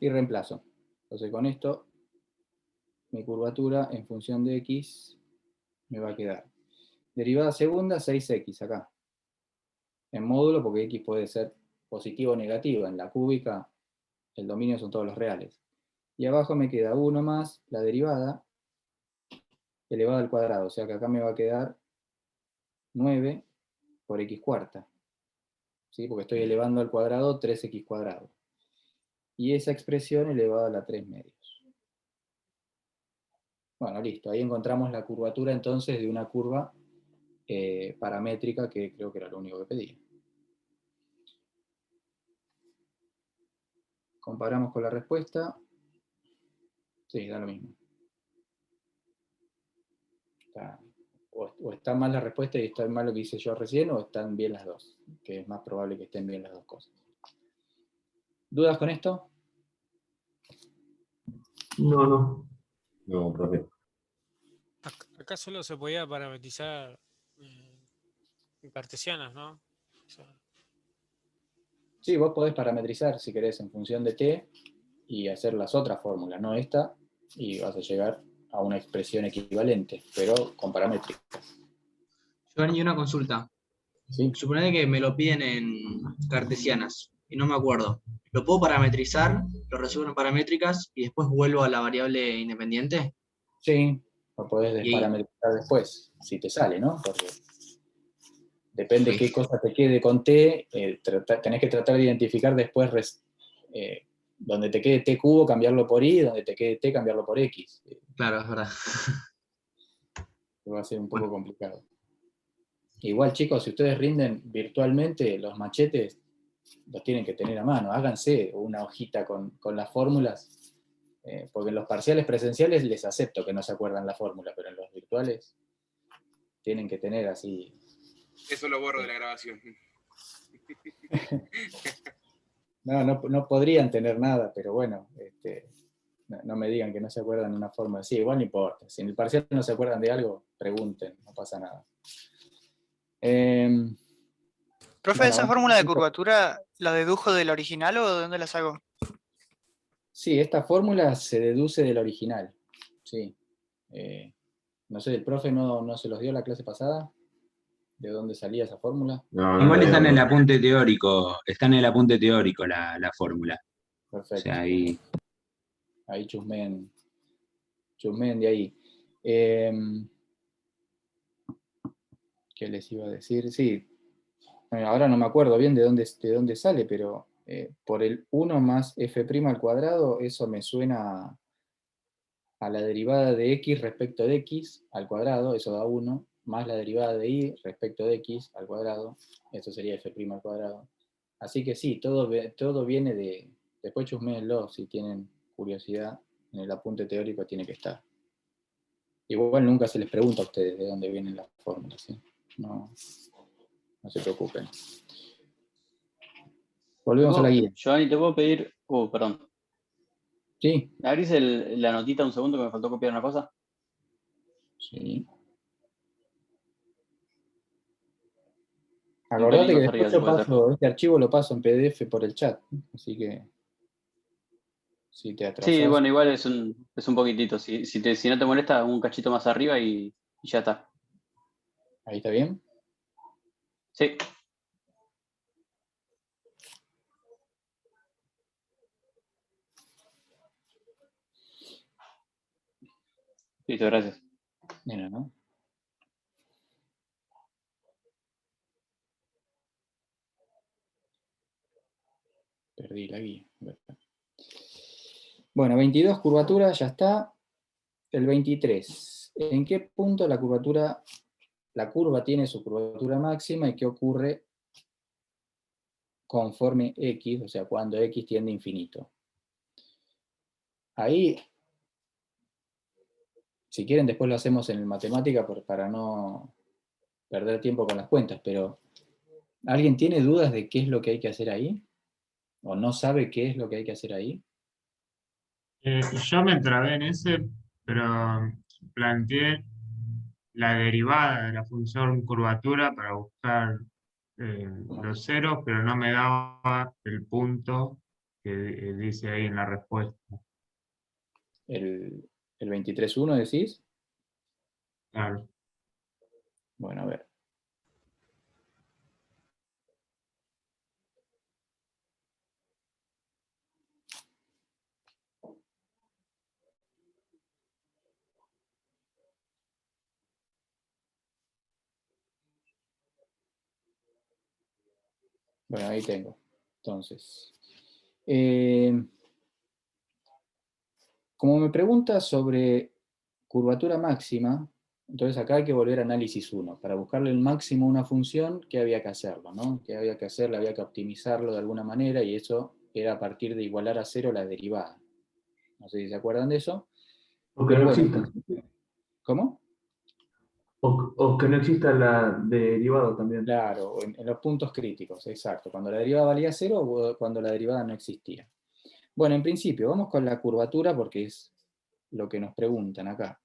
Y reemplazo. Entonces con esto, mi curvatura en función de x me va a quedar. Derivada segunda, 6x acá. En módulo, porque x puede ser positivo o negativo. En la cúbica, el dominio son todos los reales. Y abajo me queda 1 más la derivada elevada al cuadrado. O sea que acá me va a quedar 9 por x cuarta. ¿Sí? Porque estoy elevando al cuadrado 3x cuadrado. Y esa expresión elevada a la 3 medios. Bueno, listo. Ahí encontramos la curvatura entonces de una curva paramétrica, que creo que era lo único que pedía. Comparamos con la respuesta. Sí, da lo mismo. O está mal la respuesta y está mal lo que hice yo recién, o están bien las dos, que es más probable que estén bien las dos cosas. ¿Dudas con esto? No. No, profe. Acá solo se podía parametrizar cartesianas, ¿no? O sea, Sí, vos podés parametrizar, si querés, en función de t, y hacer las otras fórmulas, no esta, y vas a llegar a una expresión equivalente, pero con paramétricas. Giovanni, una consulta. ¿Sí? Suponete que me lo piden en cartesianas y no me acuerdo. ¿Lo puedo parametrizar, lo resuelvo en paramétricas y después vuelvo a la variable independiente? Sí, lo podés desparametrizar después, si te sale, ¿no? Porque depende qué cosa te quede con t, tenés que tratar de identificar después donde te quede t cubo, cambiarlo por y, donde te quede t, cambiarlo por x. Claro, es verdad. Va a ser un poco complicado. Igual, chicos, si ustedes rinden virtualmente, los machetes los tienen que tener a mano. Háganse una hojita con las fórmulas, porque en los parciales presenciales les acepto que no se acuerdan la fórmula, pero en los virtuales tienen que tener así. Eso lo borro de la grabación. No podrían tener nada, pero bueno, no me digan que no se acuerdan de una fórmula así, igual no importa. Si en el parcial no se acuerdan de algo, pregunten, no pasa nada. Profe, Bueno, ¿esa fórmula de curvatura la dedujo del original o de dónde la saco? sí, esta fórmula se deduce del original. Sí. No sé, ¿el profe no se los dio la clase pasada? ¿De dónde salía esa fórmula? Igual está en el apunte teórico, la fórmula. Perfecto. O sea, ahí. Ahí chusmen de ahí. ¿Qué les iba a decir? Sí, ahora no me acuerdo bien de dónde sale, pero por el 1 más f' al cuadrado, eso me suena a la derivada de x respecto de x al cuadrado, eso da 1, más la derivada de y respecto de x al cuadrado, eso sería f' al cuadrado. Así que sí, todo viene de... Después chusméenlo si tienen curiosidad, en el apunte teórico tiene que estar. Igual nunca se les pregunta a ustedes de dónde vienen las fórmulas, ¿sí? No se preocupen. Volvemos a la guía. Giovanni, ¿te puedo pedir? Perdón. Sí. ¿Me abrís la notita un segundo que me faltó copiar una cosa? Sí. Acordate que después yo paso, este archivo lo paso en PDF por el chat, así que si te atrasas... Sí, bueno, igual es un poquitito. Si no te molesta, un cachito más arriba y ya está. ¿Ahí está bien? Sí. Listo, gracias. Mira, ¿no? Perdí la guía. Bueno, 22 curvatura, ya está. El 23. ¿En qué punto la curva tiene su curvatura máxima y qué ocurre conforme x, o sea, cuando x tiende a infinito? Ahí, si quieren, después lo hacemos en matemática para no perder tiempo con las cuentas, pero ¿alguien tiene dudas de qué es lo que hay que hacer ahí? ¿O no sabe qué es lo que hay que hacer ahí? Yo me trabé en ese, pero planteé la derivada de la función curvatura para buscar los ceros, pero no me daba el punto que dice ahí en la respuesta. ¿El 23.1 decís? Claro. Bueno, a ver. Bueno, ahí tengo. Entonces, como me pregunta sobre curvatura máxima, entonces acá hay que volver a análisis 1. Para buscarle el máximo a una función, ¿qué había que hacerlo? ¿No? ¿Qué había que hacerle? Había que optimizarlo de alguna manera, y eso era a partir de igualar a 0 la derivada. No sé si se acuerdan de eso. O que no exista. ¿Cómo? O que no exista la derivada también. Claro, en los puntos críticos, exacto. Cuando la derivada valía 0 o cuando la derivada no existía. Bueno, en principio, vamos con la curvatura porque es lo que nos preguntan acá.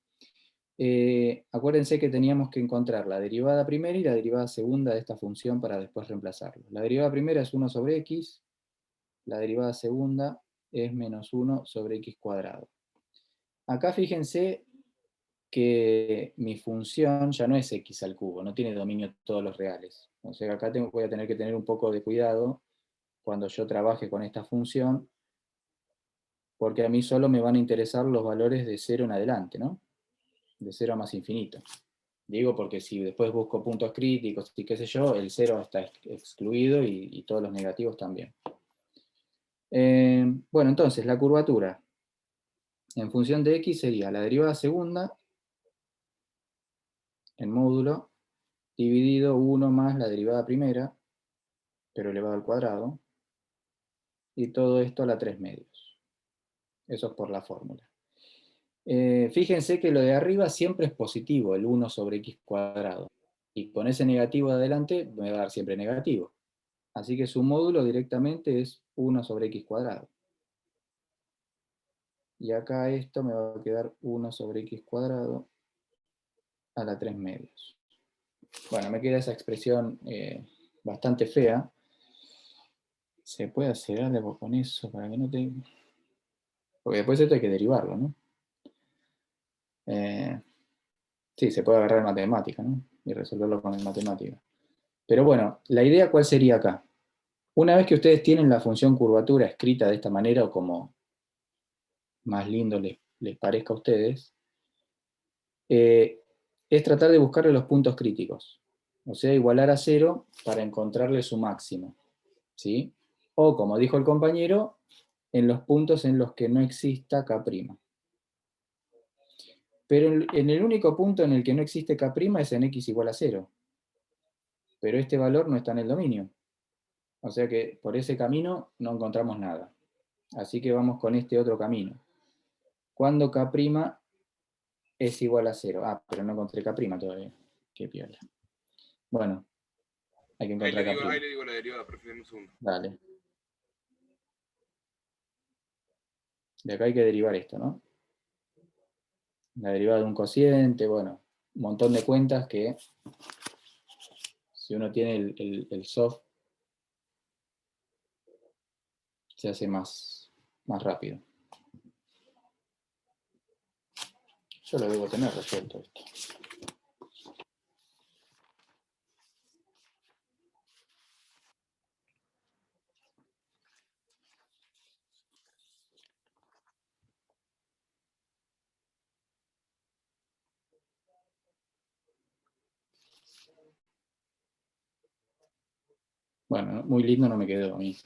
Acuérdense que teníamos que encontrar la derivada primera y la derivada segunda de esta función para después reemplazarlo. La derivada primera es 1 sobre x, la derivada segunda es menos 1 sobre x cuadrado. Acá fíjense que mi función ya no es x al cubo, no tiene dominio todos los reales. O sea, acá voy a tener que tener un poco de cuidado cuando yo trabaje con esta función, porque a mí solo me van a interesar los valores de 0 en adelante, ¿no? De 0 a más infinito. Digo porque si después busco puntos críticos y qué sé yo, el 0 está excluido y todos los negativos también. Bueno, entonces la curvatura en función de x sería la derivada segunda en módulo dividido 1 más la derivada primera, pero elevado al cuadrado, y todo esto a la 3 medios. Eso es por la fórmula. Fíjense que lo de arriba siempre es positivo, el 1 sobre x cuadrado. Y con ese negativo de adelante me va a dar siempre negativo. Así que su módulo directamente es 1 sobre x cuadrado. Y acá esto me va a quedar 1 sobre x cuadrado a la 3 medios. Bueno, me queda esa expresión bastante fea. ¿Se puede hacer algo con eso para que no te...? Porque después esto hay que derivarlo, ¿no? Sí, se puede agarrar en matemática, ¿no? Y resolverlo con el matemática. Pero bueno, la idea ¿cuál sería acá? Una vez que ustedes tienen la función curvatura escrita de esta manera, o como más lindo les parezca a ustedes, es tratar de buscarle los puntos críticos. O sea, igualar a 0 para encontrarle su máximo. ¿Sí? O, como dijo el compañero, en los puntos en los que no exista K'. Pero en el único punto en el que no existe K' es en x igual a 0. Pero este valor no está en el dominio. O sea que por ese camino no encontramos nada. Así que vamos con este otro camino. Cuando K' es igual a 0. Ah, pero no encontré K' todavía. Qué piola. Bueno, hay que encontrar K'. Ahí le digo la derivada, preferimos un segundo. Dale. De acá hay que derivar esto, ¿no? La derivada de un cociente, bueno, un montón de cuentas que si uno tiene el soft se hace más rápido. Yo lo debo tener resuelto esto. Bueno, muy lindo no me quedó a mí.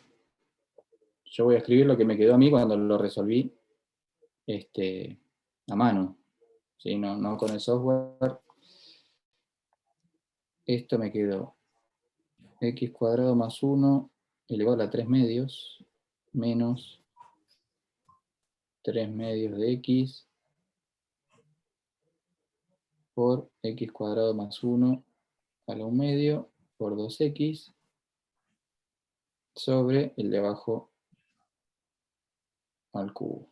Yo voy a escribir lo que me quedó a mí cuando lo resolví a mano. ¿Sí? No con el software. Esto me quedó x cuadrado más 1 elevado a la 3 medios menos 3 medios de x por x cuadrado más 1 a la 1 medio por 2x sobre el de abajo al cubo.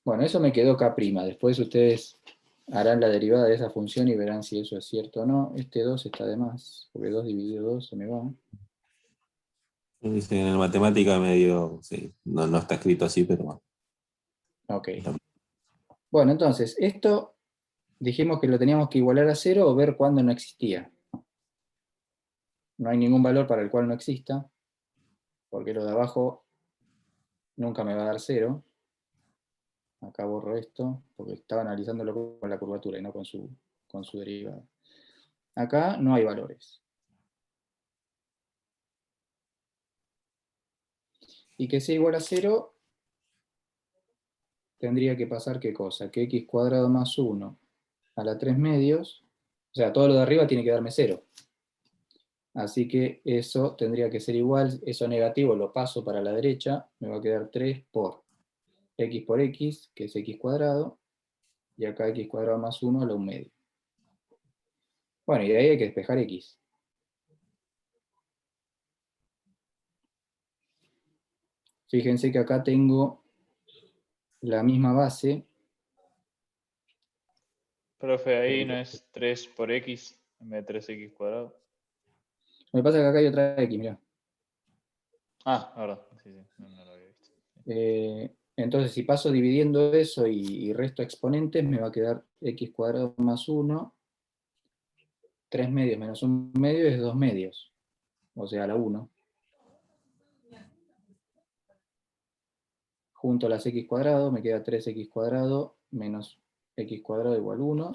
Bueno, eso me quedó K'. Después ustedes harán la derivada de esa función y verán si eso es cierto o no. Este 2 está de más, porque 2 dividido 2 se me va. Dice en la matemática medio, sí, no está escrito así, pero bueno. Ok. Bueno, entonces, esto dijimos que lo teníamos que igualar a 0 o ver cuándo no existía. No hay ningún valor para el cual no exista, porque lo de abajo nunca me va a dar 0. Acá borro esto, porque estaba analizándolo con la curvatura y no con su derivada. Acá no hay valores. Y que sea igual a 0, tendría que pasar ¿qué cosa? Que x cuadrado más 1 a la 3 medios, o sea, todo lo de arriba tiene que darme 0. Así que eso tendría que ser igual, eso negativo lo paso para la derecha, me va a quedar 3 por x, que es x cuadrado, y acá x cuadrado más 1 a la 1 medio. Bueno, y de ahí hay que despejar x. Fíjense que acá tengo la misma base. Profe, ahí no es 3 por x en vez de 3x cuadrado. Me pasa que acá hay otra x, mirá. Ah, verdad. Sí, no lo había visto. Entonces, si paso dividiendo eso y resto exponentes, me va a quedar x cuadrado más 1, 3 medios menos 1 medio es 2 medios, o sea, la 1. Junto a las x cuadrado, me queda 3x cuadrado menos x cuadrado igual 1,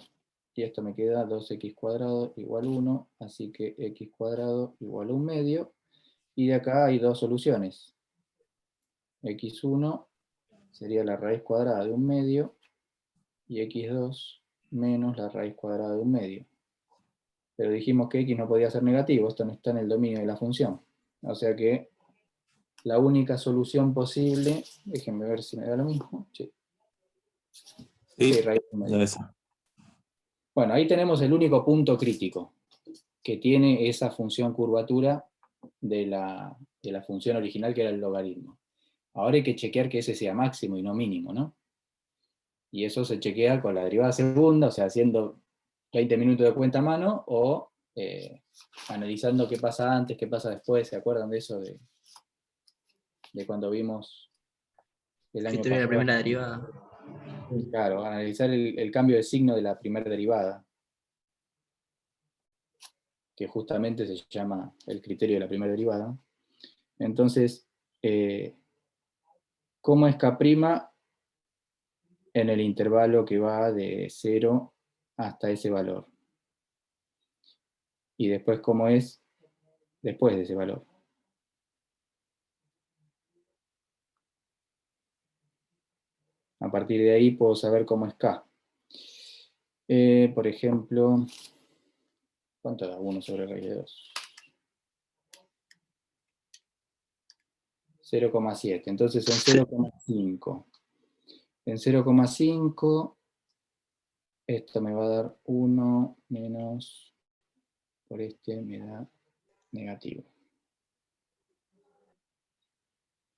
y esto me queda 2x cuadrado igual 1, así que x cuadrado igual 1 medio, y de acá hay dos soluciones. x1 sería la raíz cuadrada de 1 medio, y x2 menos la raíz cuadrada de 1 medio. Pero dijimos que x no podía ser negativo, esto no está en el dominio de la función. O sea que la única solución posible, déjenme ver si me da lo mismo. Sí. Sí, raíz de 1 medio. Bueno, ahí tenemos el único punto crítico que tiene esa función curvatura de la de la función original que era el logaritmo. Ahora hay que chequear que ese sea máximo y no mínimo, ¿no? Y eso se chequea con la derivada segunda, o sea, haciendo 20 minutos de cuenta a mano, o analizando qué pasa antes, qué pasa después. ¿Se acuerdan de eso? De cuando vimos el año Escritorio de la pasado. primera derivada. Claro, analizar el cambio de signo de la primera derivada, que justamente se llama el criterio de la primera derivada. Entonces, ¿cómo es K' en el intervalo que va de 0 hasta ese valor? Y después, ¿cómo es después de ese valor? A partir de ahí puedo saber cómo es K. Por ejemplo, ¿cuánto da 1 sobre raíz de 2? 0,7. Entonces en 0,5. En 0,5, esto me va a dar 1 menos, por este me da negativo.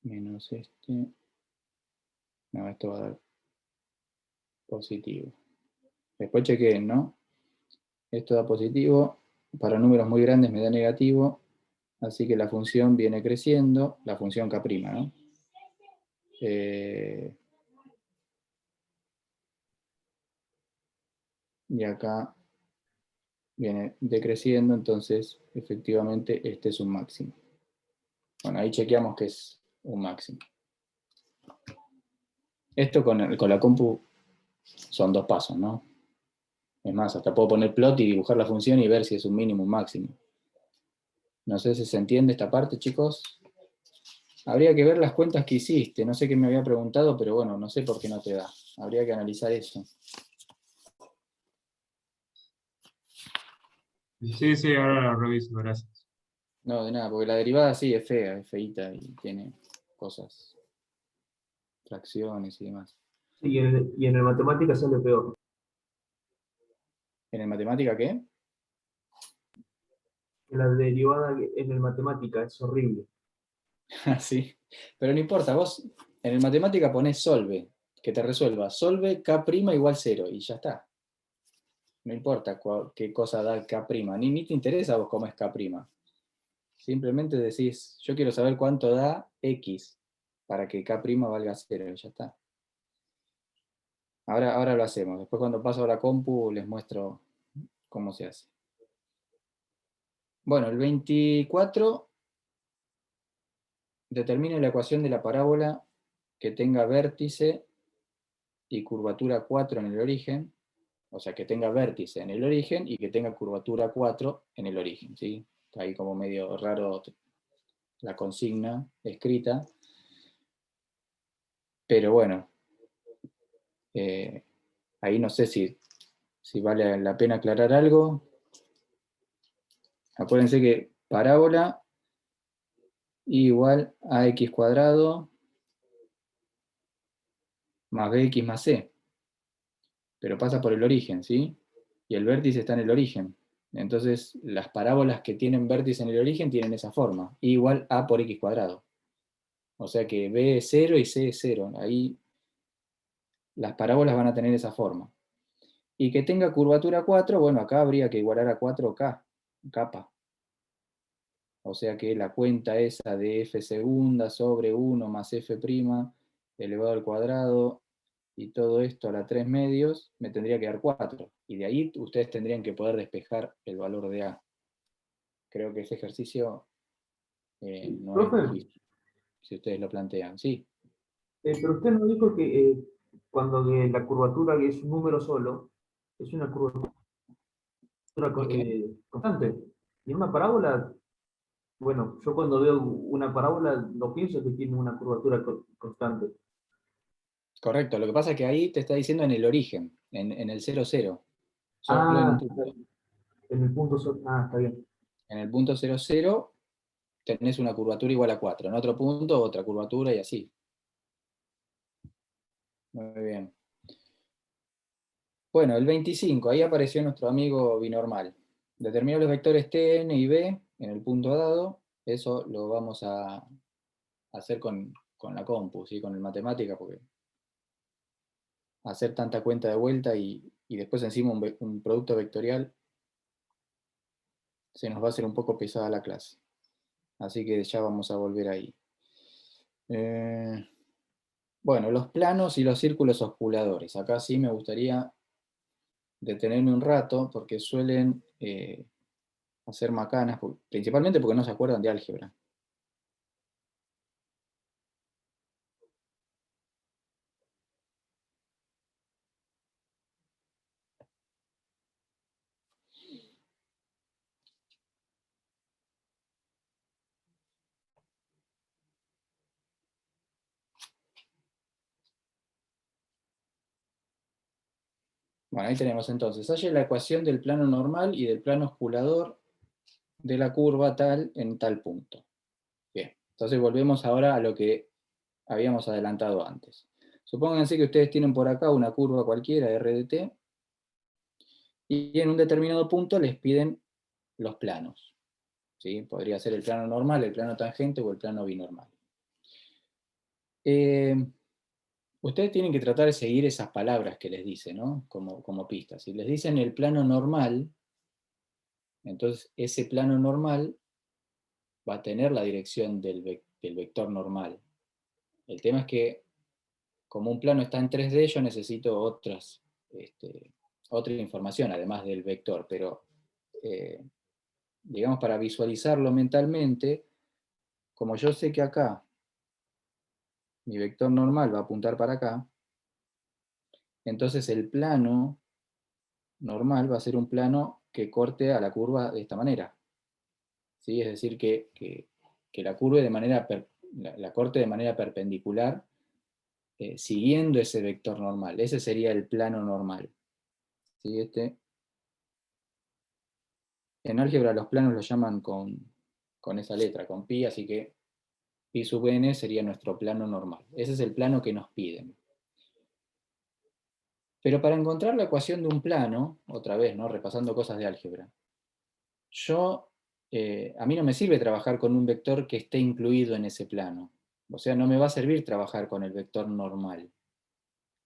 Menos este, no, esto va a dar positivo. Después chequeen, ¿no? Esto da positivo, para números muy grandes me da negativo, así que la función viene creciendo, la función K', ¿no? Y acá viene decreciendo, entonces efectivamente este es un máximo. Bueno, ahí chequeamos que es un máximo. Esto con la compu son 2 pasos, ¿no? Es más, hasta puedo poner plot y dibujar la función y ver si es un mínimo o un máximo. No sé si se entiende esta parte, chicos. Habría que ver las cuentas que hiciste. No sé qué me había preguntado, pero bueno, no sé por qué no te da. Habría que analizar eso. Sí, ahora lo reviso, gracias. No, de nada, porque la derivada sí es fea, es feíta y tiene cosas, fracciones y demás. Sí, y en el matemática sale peor. ¿En el matemática qué? La derivada en el matemática es horrible. Sí, pero no importa, vos en el matemática ponés solve, que te resuelva. Solve K' igual 0 y ya está. No importa qué cosa da K', ni te interesa a vos cómo es K'. Simplemente decís, yo quiero saber cuánto da X para que K' valga 0 y ya está. Ahora lo hacemos. Después cuando paso a la compu les muestro cómo se hace. Bueno, el 24 determina la ecuación de la parábola que tenga vértice y curvatura 4 en el origen, o sea, que tenga vértice en el origen y que tenga curvatura 4 en el origen, ¿sí? Está ahí como medio raro la consigna escrita, pero bueno, ahí no sé si vale la pena aclarar algo. Acuérdense que parábola igual a x cuadrado más bx más c, pero pasa por el origen, ¿sí? Y el vértice está en el origen. Entonces, las parábolas que tienen vértice en el origen tienen esa forma, I igual a por x cuadrado. O sea que b es 0 y c es 0. Ahí las parábolas van a tener esa forma. Y que tenga curvatura 4, bueno, acá habría que igualar a 4k, capa. O sea que la cuenta esa de f segunda sobre 1 más f' elevado al cuadrado y todo esto a la 3 medios, me tendría que dar 4. Y de ahí ustedes tendrían que poder despejar el valor de A. Creo que ese ejercicio no es Profe, difícil, si ustedes lo plantean. Sí. pero usted nos dijo que cuando la curvatura que es un número solo, es una curvatura constante. Y en una parábola, bueno, yo cuando veo una parábola no pienso que tiene una curvatura constante. Correcto, lo que pasa es que ahí te está diciendo en el origen, en el 0, 0. Solo en un punto. En el punto, está bien. En el punto 0, 0 tenés una curvatura igual a 4. En otro punto, otra curvatura y así. Muy bien. Bueno, el 25, ahí apareció nuestro amigo binormal. Determinó los vectores t, n y b en el punto dado Eso lo vamos a hacer con la compu, ¿sí? Con el matemática, porque hacer tanta cuenta de vuelta y después encima un producto vectorial se nos va a hacer un poco pesada la clase. Así que ya vamos a volver ahí. Bueno, los planos y los círculos osculadores. Acá sí me gustaría detenerme un rato porque suelen hacer macanas, principalmente porque no se acuerdan de álgebra. Bueno, ahí tenemos entonces, halle la ecuación del plano normal y del plano osculador de la curva tal en tal punto. Bien, entonces volvemos ahora a lo que habíamos adelantado antes. Supónganse que ustedes tienen por acá una curva cualquiera, R de t, y en un determinado punto les piden los planos. ¿Sí? Podría ser el plano normal, el plano tangente o el plano binormal. Ustedes tienen que tratar de seguir esas palabras que les dicen, ¿no? Como pistas. Si les dicen el plano normal, entonces ese plano normal va a tener la dirección del vector normal. El tema es que, como un plano está en 3D, yo necesito otra información, además del vector, pero digamos, para visualizarlo mentalmente, como yo sé que acá mi vector normal va a apuntar para acá, entonces el plano normal va a ser un plano que corte a la curva de esta manera. ¿Sí? Es decir, que la curve de manera la corte de manera perpendicular siguiendo ese vector normal. Ese sería el plano normal. ¿Sí? En álgebra los planos los llaman con esa letra, con pi, así que pi sub n sería nuestro plano normal. Ese es el plano que nos piden. Pero para encontrar la ecuación de un plano, otra vez, ¿no? Repasando cosas de álgebra, a mí no me sirve trabajar con un vector que esté incluido en ese plano. O sea, no me va a servir trabajar con el vector normal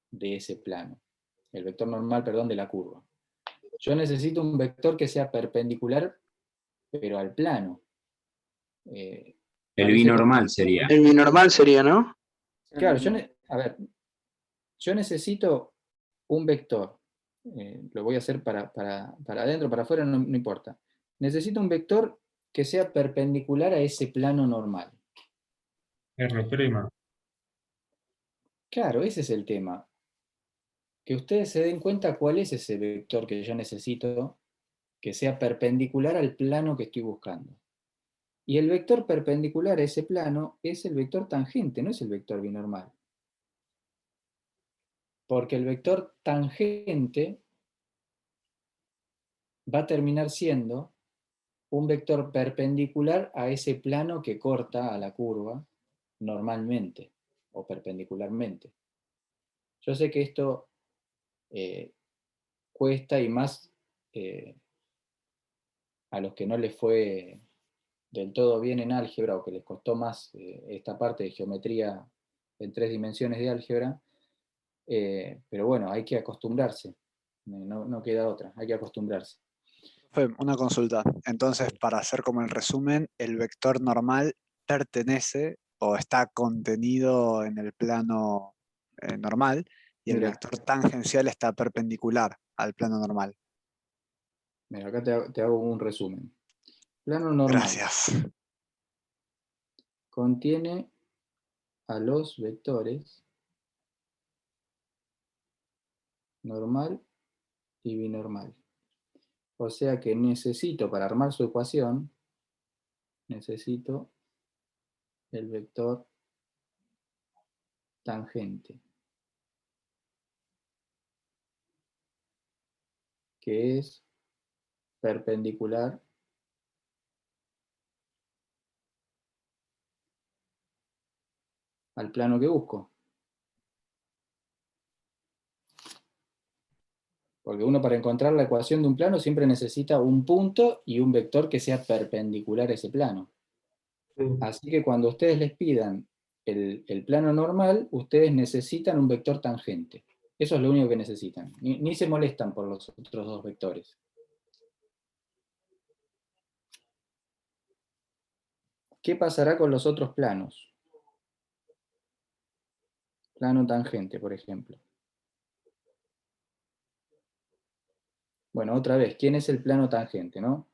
de ese plano. El vector normal, perdón, de la curva. Yo necesito un vector que sea perpendicular, pero al plano. El binormal sería. El binormal sería, ¿no? Claro, yo necesito un vector. Lo voy a hacer para adentro, para afuera, no importa. Necesito un vector que sea perpendicular a ese plano normal. R'. Claro, ese es el tema. Que ustedes se den cuenta cuál es ese vector que yo necesito que sea perpendicular al plano que estoy buscando. Y el vector perpendicular a ese plano es el vector tangente, no es el vector binormal. Porque el vector tangente va a terminar siendo un vector perpendicular a ese plano que corta a la curva normalmente o perpendicularmente. Yo sé que esto cuesta, y más a los que no les fue del todo bien en álgebra o que les costó más esta parte de geometría en 3 dimensiones de álgebra, pero bueno, hay que acostumbrarse, no queda otra, hay que acostumbrarse. Una consulta. Entonces, para hacer como el resumen, el vector normal pertenece o está contenido en el plano normal y el Mira. vector tangencial está perpendicular al plano normal. Mira, acá te hago un resumen. Plano normal. Gracias. Contiene a los vectores normal y binormal. O sea que necesito, para armar su ecuación, necesito el vector tangente, que es perpendicular al plano que busco. Porque uno, para encontrar la ecuación de un plano, siempre necesita un punto y un vector que sea perpendicular a ese plano. Así que cuando ustedes les pidan el plano normal, ustedes necesitan un vector tangente. Eso es lo único que necesitan. Ni se molestan por los otros dos vectores. ¿Qué pasará con los otros planos? Plano tangente, por ejemplo. Bueno, otra vez, ¿quién es el plano tangente, no?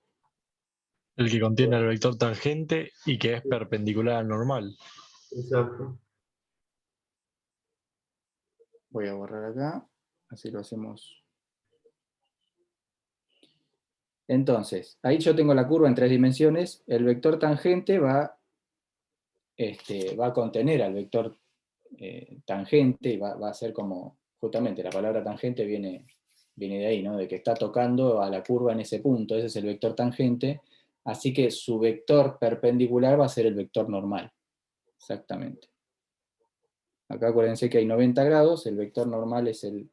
El que contiene el vector tangente y que es perpendicular al normal. Exacto. Voy a borrar acá, así lo hacemos. Entonces, ahí yo tengo la curva en 3 dimensiones, el vector tangente va a contener al vector tangente y va a ser como, justamente la palabra tangente viene de ahí, ¿no? De que está tocando a la curva en ese punto, ese es el vector tangente, así que su vector perpendicular va a ser el vector normal, exactamente. Acá acuérdense que hay 90 grados, el vector normal es el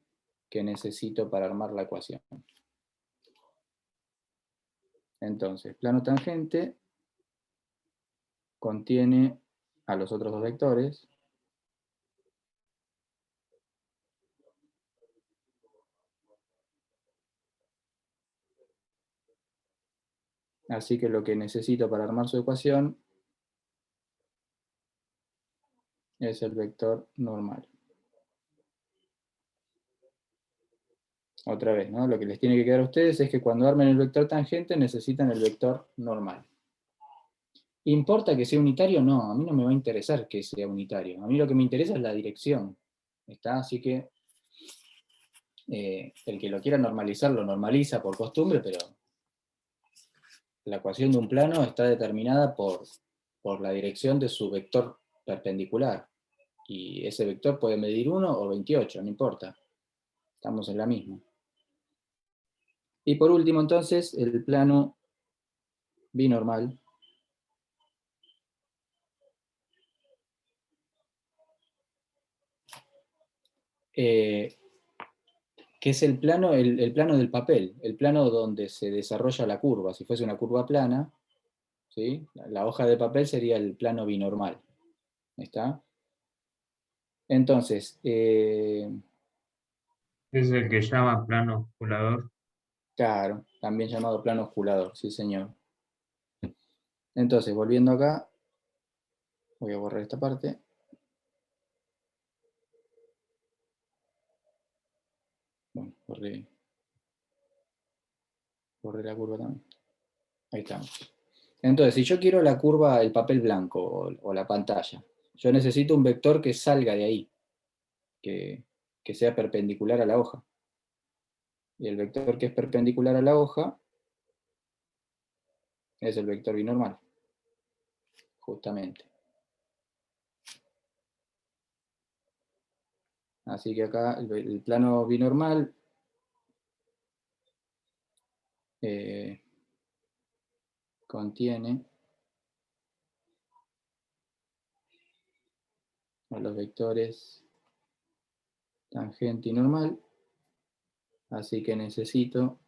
que necesito para armar la ecuación. Entonces, plano tangente contiene a los otros dos vectores. Así que lo que necesito para armar su ecuación es el vector normal. Otra vez, ¿no? Lo que les tiene que quedar a ustedes es que cuando armen el vector tangente necesitan el vector normal. ¿Importa que sea unitario? No, a mí no me va a interesar que sea unitario. A mí lo que me interesa es la dirección. ¿Está? Así que el que lo quiera normalizar lo normaliza por costumbre, pero la ecuación de un plano está determinada por la dirección de su vector perpendicular. Y ese vector puede medir 1 o 28, no importa. Estamos en la misma. Y por último, entonces, el plano binormal. Que es el plano del papel, el plano donde se desarrolla la curva. Si fuese una curva plana, ¿sí? La hoja de papel sería el plano binormal. ¿Está? Entonces, Es el que llama plano osculador. claro, también llamado plano osculador, sí señor. Entonces, volviendo acá, voy a borrar esta parte. Bueno, borré la curva también. Ahí estamos. Entonces, si yo quiero la curva, el papel blanco o la pantalla, yo necesito un vector que salga de ahí, que sea perpendicular a la hoja. Y el vector que es perpendicular a la hoja es el vector binormal, justamente. Así que acá el plano binormal contiene a los vectores tangente y normal, así que necesito,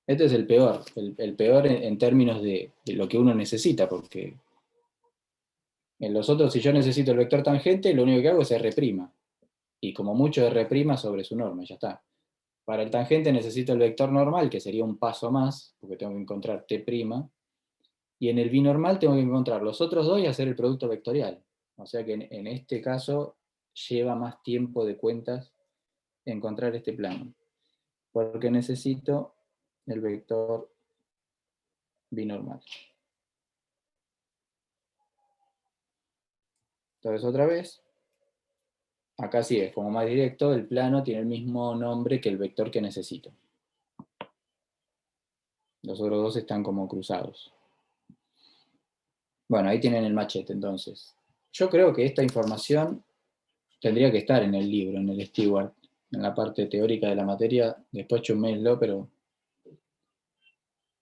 este es el peor, el peor en términos de lo que uno necesita, porque en los otros, si yo necesito el vector tangente, lo único que hago es R', y como mucho R' sobre su norma, ya está. Para el tangente necesito el vector normal, que sería un paso más, porque tengo que encontrar T', y en el binormal tengo que encontrar los otros dos y hacer el producto vectorial. O sea que en este caso lleva más tiempo de cuentas encontrar este plano, porque necesito el vector binormal. Entonces otra vez, acá sí es como más directo, el plano tiene el mismo nombre que el vector que necesito. Los otros dos están como cruzados. Bueno, ahí tienen el machete entonces. Yo creo que esta información tendría que estar en el libro, en el Stewart, en la parte teórica de la materia. Después chuméenlo, pero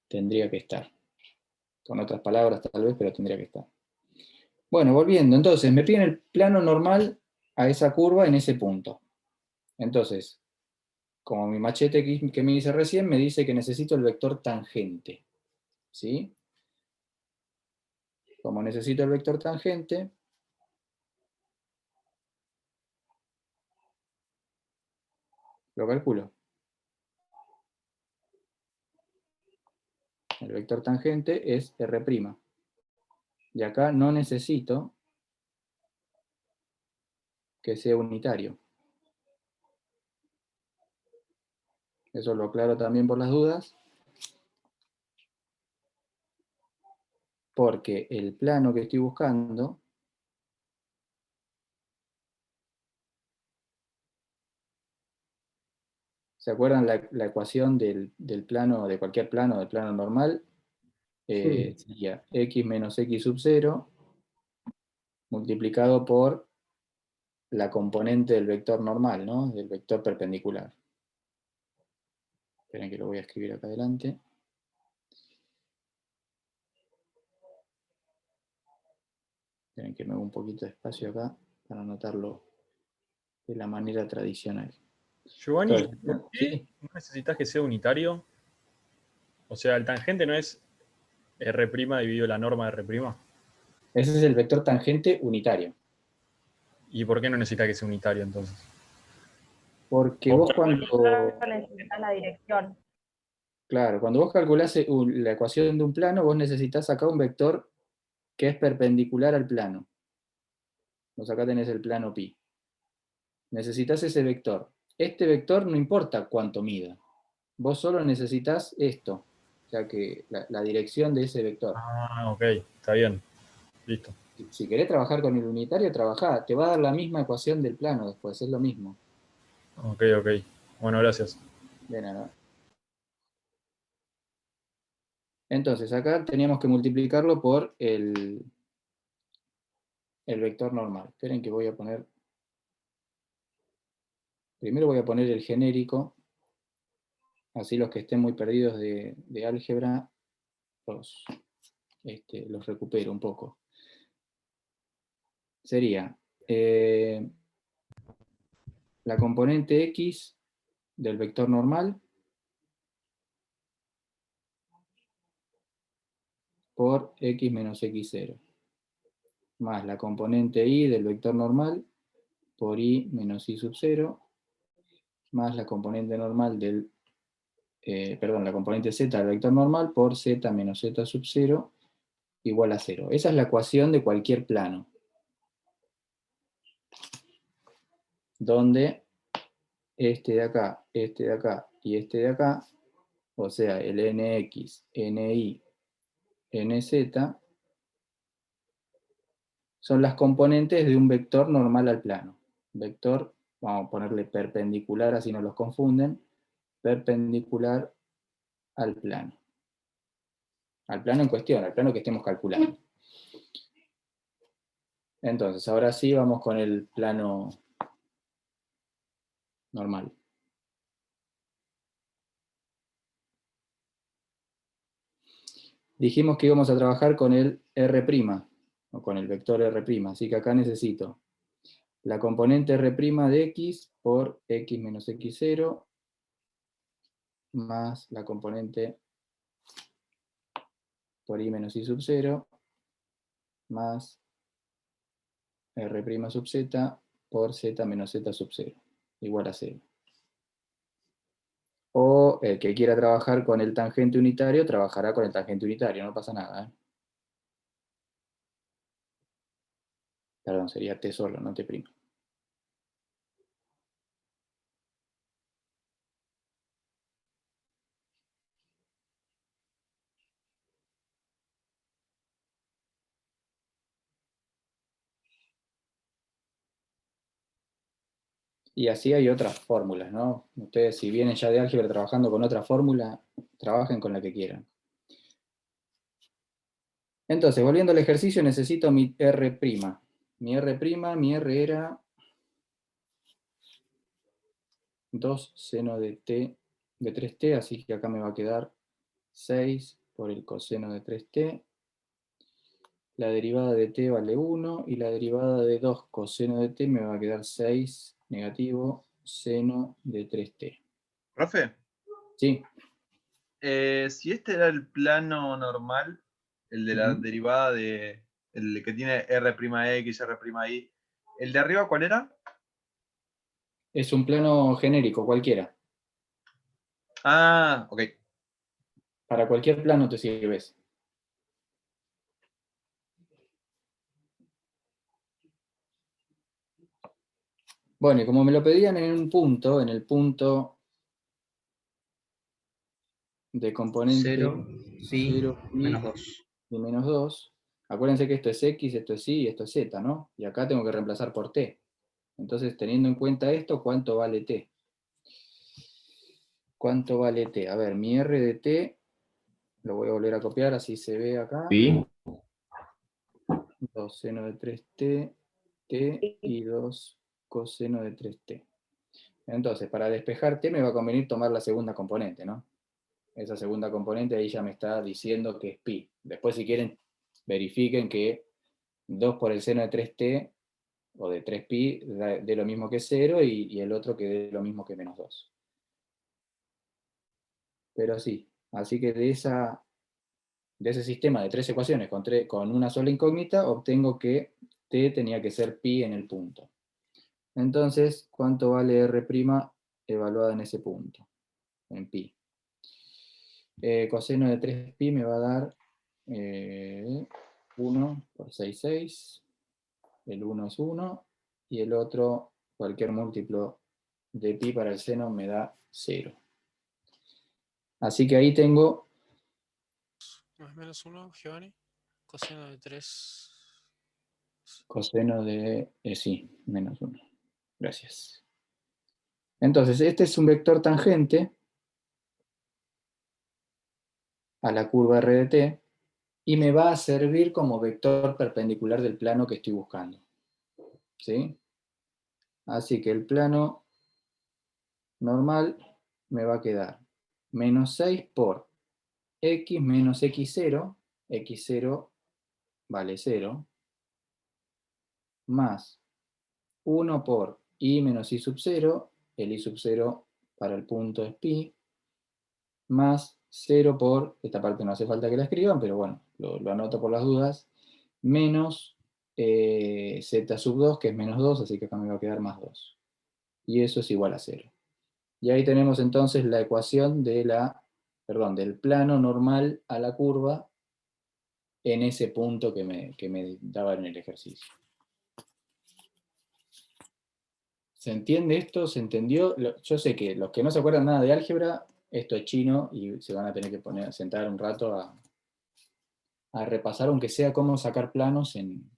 tendría que estar. Con otras palabras tal vez, pero tendría que estar. Bueno, volviendo, entonces, me piden el plano normal a esa curva en ese punto. Entonces, como mi machete que me dice recién, me dice que necesito el vector tangente. ¿Sí? Como necesito el vector tangente, lo calculo. El vector tangente es R'. Y acá no necesito que sea unitario. Eso lo aclaro también por las dudas. Porque el plano que estoy buscando ¿se acuerdan la ecuación del plano, de cualquier plano, del plano normal? Sería x menos x sub 0 multiplicado por la componente del vector normal, ¿no? Del vector perpendicular. Esperen que lo voy a escribir acá adelante. Esperen que me haga un poquito de espacio acá para anotarlo de la manera tradicional. Giovanni, Entonces, ¿por qué no necesitas que sea unitario? O sea, el tangente no es R' dividido la norma de R'. ese es el vector tangente unitario. ¿Y por qué no necesitas que sea unitario entonces? Porque vos cuando... Necesitas la dirección. Claro, cuando vos calculás la ecuación de un plano, vos necesitas acá un vector que es perpendicular al plano. Vos acá tenés el plano pi. Necesitas ese vector. Este vector no importa cuánto mida. Vos solo necesitas esto. O sea que la dirección de ese vector. Ah, ok, está bien. Listo. Si querés trabajar con el unitario, trabajá. Te va a dar la misma ecuación del plano después, es lo mismo. Ok. Bueno, gracias. De nada. Entonces, acá teníamos que multiplicarlo por el vector normal. Esperen que voy a poner... Primero voy a poner el genérico. Así los que estén muy perdidos de álgebra, los recupero un poco. Sería la componente x del vector normal por x menos x0, más la componente y del vector normal por y menos y sub 0, más la componente normal del, la componente z del vector normal por z menos z sub 0 igual a 0. Esa es la ecuación de cualquier plano, donde este de acá y este de acá, o sea, el nx, ni, nz, son las componentes de un vector normal al plano. Vector, vamos a ponerle perpendicular, así no los confunden, perpendicular al plano. Al plano en cuestión, al plano que estemos calculando. Entonces, ahora sí vamos con el plano normal. Dijimos que íbamos a trabajar con el R', o con el vector R', así que acá necesito la componente R' de x por x menos x0, más la componente por y menos y sub 0, más R' sub z por z menos z sub 0, igual a 0. O el que quiera trabajar con el tangente unitario, trabajará con el tangente unitario, no pasa nada. Perdón, sería t solo, no t'. Y así hay otras fórmulas, ¿no? Ustedes, si vienen ya de álgebra trabajando con otra fórmula, trabajen con la que quieran. Entonces, volviendo al ejercicio, necesito mi R'. Mi R era 2 seno de t de 3t, así que acá me va a quedar 6 por el coseno de 3t. La derivada de t vale 1, y la derivada de 2 coseno de t me va a quedar 6 negativo seno de 3t. ¿Profe? Sí. Si este era el plano normal, el de la derivada de El que tiene R'X, R'I. ¿El de arriba cuál era? Es un plano genérico, cualquiera. Ah, ok. Para cualquier plano te sirves. Bueno, y como me lo pedían en un punto, en el punto de componente 0, pi, 0, pi menos 2. y menos 2, acuérdense que esto es x, esto es y y esto es z, ¿no? Y acá tengo que reemplazar por t. Entonces, teniendo en cuenta esto, ¿cuánto vale t? ¿Cuánto vale t? A ver, mi r de t, lo voy a volver a copiar, así se ve acá. ¿Sí? 2 seno de 3t, t y 2 coseno de 3t. Entonces, para despejar t me va a convenir tomar la segunda componente, ¿no? Esa segunda componente ahí ya me está diciendo que es pi. Después, si quieren, verifiquen que 2 por el seno de 3t, o de 3pi, dé lo mismo que 0, y el otro que dé lo mismo que menos 2. Pero sí, así que de ese sistema de 3 ecuaciones con una sola incógnita, obtengo que t tenía que ser pi en el punto. Entonces, ¿cuánto vale R' evaluada en ese punto? En pi. Coseno de 3pi me va a dar 1 por 6, 6. El 1 es 1. Y el otro, cualquier múltiplo de pi para el seno, me da 0. Así que ahí tengo... Más menos 1, Giovanni. Coseno de 3. Coseno de... sí, menos 1. Gracias. Entonces, este es un vector tangente a la curva R de t, y me va a servir como vector perpendicular del plano que estoy buscando. ¿Sí? Así que el plano normal me va a quedar menos 6 por x menos x0 vale 0, más 1 por y menos y sub 0, el y sub 0 para el punto es pi, más 0 por, esta parte no hace falta que la escriban, pero bueno, lo anoto por las dudas, menos z sub 2, que es menos 2, así que acá me va a quedar más 2. Y eso es igual a 0. Y ahí tenemos entonces la ecuación del plano normal a la curva en ese punto que me daba en el ejercicio. ¿Se entiende esto? ¿Se entendió? Yo sé que los que no se acuerdan nada de álgebra, esto es chino y se van a tener que sentar un rato a repasar, aunque sea cómo sacar planos en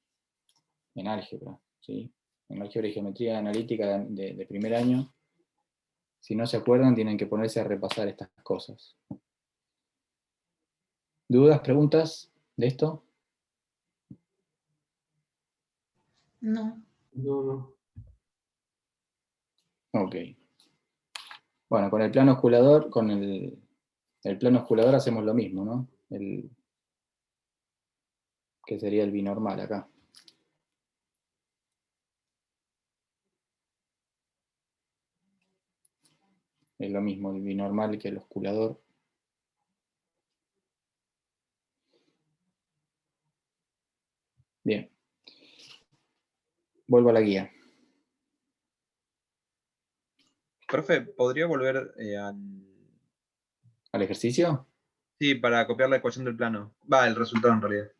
álgebra, ¿sí? En álgebra y geometría analítica de primer año. Si no se acuerdan, tienen que ponerse a repasar estas cosas. ¿Dudas, preguntas de esto? No. No. Ok. Bueno, con el plano osculador, con el plano osculador hacemos lo mismo, ¿no? Que sería el binormal acá. Es lo mismo el binormal que el osculador. Bien. Vuelvo a la guía. Profe, ¿podría volver ¿Al ejercicio? Sí, para copiar la ecuación del plano. Va, el resultado en realidad.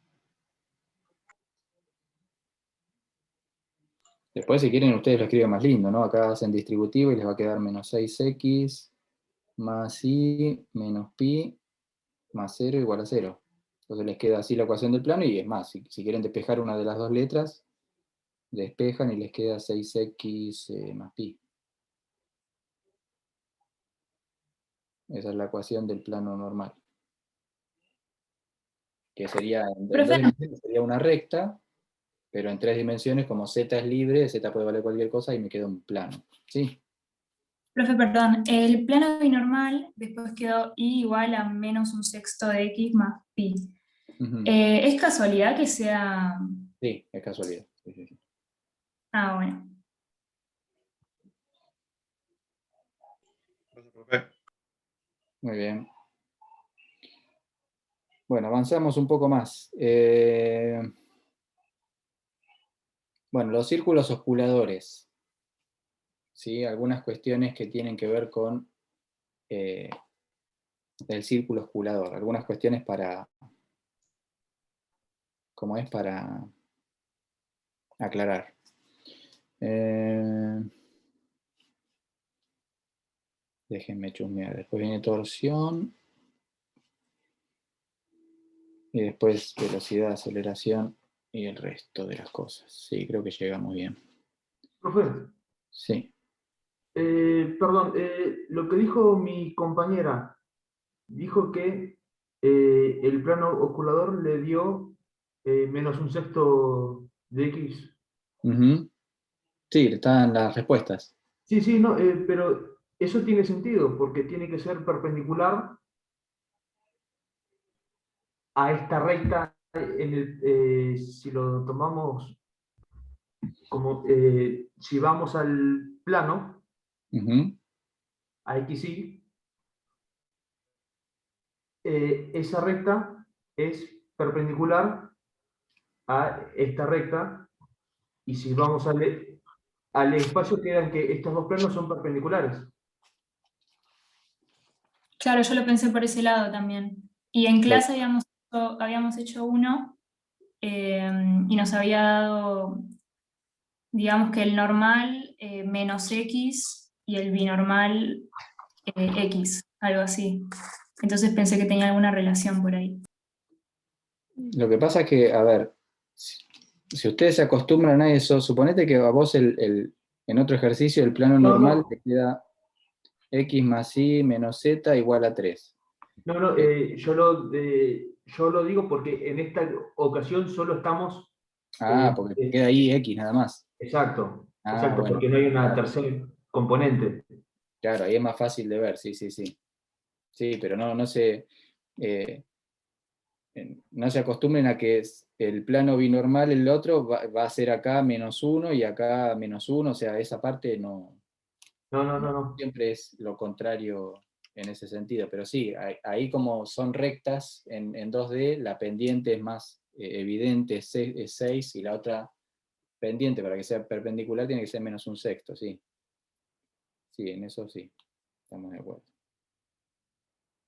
Después, si quieren, ustedes lo escriben más lindo, ¿no? Acá hacen distributivo y les va a quedar menos 6x más y menos pi más 0 igual a 0. Entonces les queda así la ecuación del plano, y es más, si quieren despejar una de las dos letras, despejan y les queda 6x más pi. Esa es la ecuación del plano normal. Que sería, en 2 dimensiones sería una recta, pero en 3 dimensiones, como z es libre, z puede valer cualquier cosa y me queda un plano. ¿Sí? Profe, perdón, el plano binormal después quedó y igual a menos un sexto de x más pi. ¿Es casualidad que sea...? Sí, es casualidad. Sí. Ah, bueno. Muy bien. Bueno, avanzamos un poco más. Bueno, los círculos osculadores. ¿Sí? Algunas cuestiones que tienen que ver con el círculo osculador. Algunas cuestiones para... ¿Cómo es? Para aclarar. Déjenme chusmear. Después viene torsión. Y después velocidad, aceleración y el resto de las cosas. Sí, creo que llegamos bien. Profe, Sí. perdón, lo que dijo mi compañera, dijo que el plano osculador le dio menos un sexto de X. Ujú. Sí, están las respuestas. Sí, sí, no, pero eso tiene sentido, porque tiene que ser perpendicular a esta recta, si lo tomamos como, si vamos al plano, Ujú. a XY, esa recta es perpendicular a esta recta, y si vamos al espacio, quedan que estos dos planos son perpendiculares. Claro, yo lo pensé por ese lado también. Y en clase habíamos hecho uno y nos había dado, digamos que el normal menos X y el binormal X, algo así. Entonces pensé que tenía alguna relación por ahí. Lo que pasa es que, a ver, si ustedes se acostumbran a eso, suponete que a vos en otro ejercicio el plano normal te queda X más Y menos Z igual a 3. No, no, yo lo digo porque en esta ocasión solo estamos... Porque te queda ahí X nada más. Exacto, Bueno, porque no hay una claro. tercera componente. Claro, ahí es más fácil de ver, sí. Sí, pero no se acostumbren a que el plano binormal, el otro, va a ser acá -1 y acá -1, o sea, esa parte no. No. Siempre es lo contrario en ese sentido, pero sí, ahí como son rectas en 2D, la pendiente es más evidente, es 6, y la otra pendiente para que sea perpendicular tiene que ser menos un sexto, sí. Sí, en eso sí, estamos de acuerdo.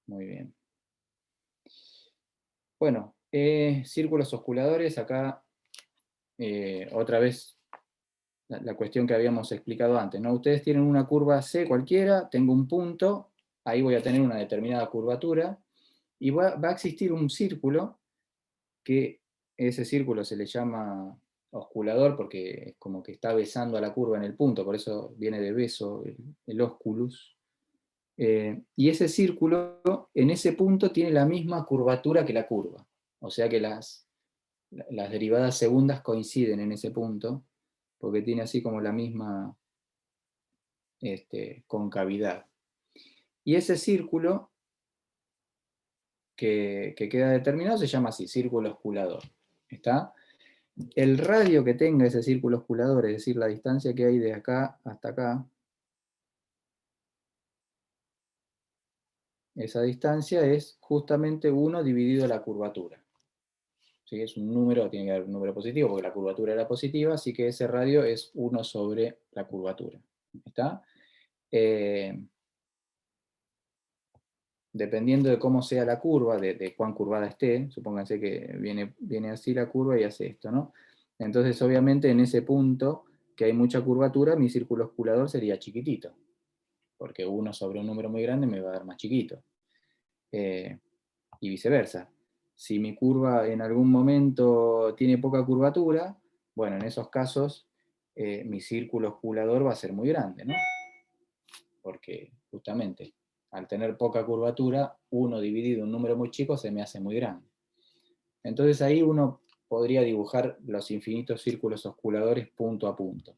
Muy bien. Bueno, círculos osculadores, acá otra vez la cuestión que habíamos explicado antes, ¿no? Ustedes tienen una curva C cualquiera, tengo un punto, ahí voy a tener una determinada curvatura, y va a existir un círculo, que ese círculo se le llama osculador, porque es como que está besando a la curva en el punto, por eso viene de beso el osculus. Y ese círculo, en ese punto, tiene la misma curvatura que la curva. O sea que las derivadas segundas coinciden en ese punto, porque tiene así como la misma concavidad. Y ese círculo que queda determinado se llama así, círculo osculador. ¿Está? El radio que tenga ese círculo osculador, es decir, la distancia que hay de acá hasta acá, esa distancia es justamente 1 dividido la curvatura. ¿Sí? Es un número, tiene que haber un número positivo, porque la curvatura era positiva, así que ese radio es 1 sobre la curvatura. ¿Está? Dependiendo de cómo sea la curva, de cuán curvada esté, supónganse que viene así la curva y hace esto, ¿no? Entonces, obviamente, en ese punto que hay mucha curvatura, mi círculo osculador sería chiquitito, porque 1 sobre un número muy grande me va a dar más chiquito. Y viceversa. Si mi curva en algún momento tiene poca curvatura, bueno, en esos casos mi círculo osculador va a ser muy grande, ¿no? Porque justamente al tener poca curvatura, 1 dividido un número muy chico se me hace muy grande. Entonces ahí uno podría dibujar los infinitos círculos osculadores punto a punto.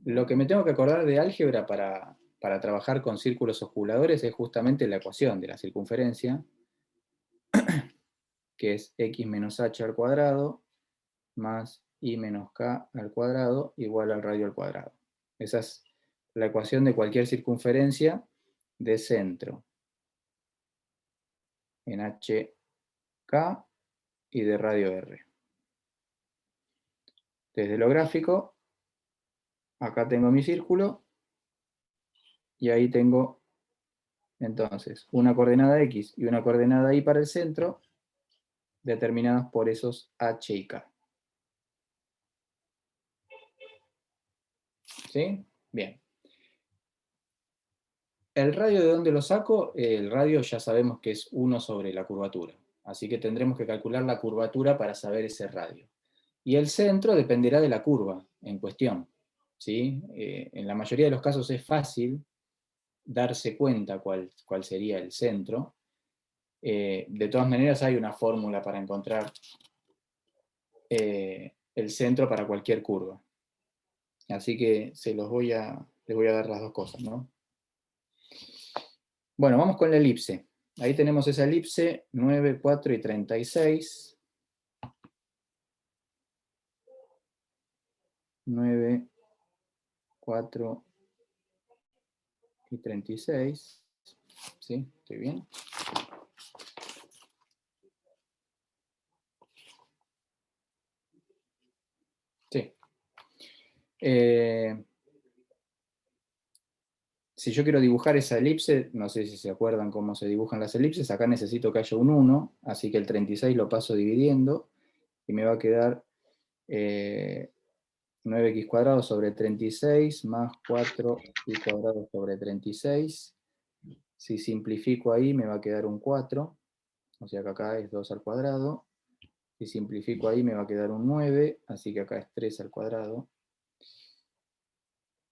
Lo que me tengo que acordar de álgebra para trabajar con círculos osculadores es justamente la ecuación de la circunferencia, que es x menos h al cuadrado más y menos k al cuadrado igual al radio al cuadrado. Esa es la ecuación de cualquier circunferencia de centro en HK y de radio R. Desde lo gráfico, acá tengo mi círculo, y ahí tengo, entonces, una coordenada X y una coordenada Y para el centro, determinados por esos H y K. ¿Sí? Bien. ¿El radio de dónde lo saco? El radio ya sabemos que es 1 sobre la curvatura. Así que tendremos que calcular la curvatura para saber ese radio. Y el centro dependerá de la curva en cuestión. ¿Sí? En la mayoría de los casos es fácil darse cuenta cuál sería el centro. De todas maneras hay una fórmula para encontrar el centro para cualquier curva. Así que les voy a dar las dos cosas, ¿no? Bueno, vamos con la elipse. Ahí tenemos esa elipse, 9, 4 y 36. 9, 4 y 36. ¿Sí? ¿Estoy bien? Sí. Si yo quiero dibujar esa elipse, no sé si se acuerdan cómo se dibujan las elipses, acá necesito que haya un 1, así que el 36 lo paso dividiendo, y me va a quedar 9x² sobre 36 más 4y² sobre 36. Si simplifico ahí me va a quedar un 4, o sea que acá es 2 al cuadrado. Si simplifico ahí me va a quedar un 9, así que acá es 3 al cuadrado.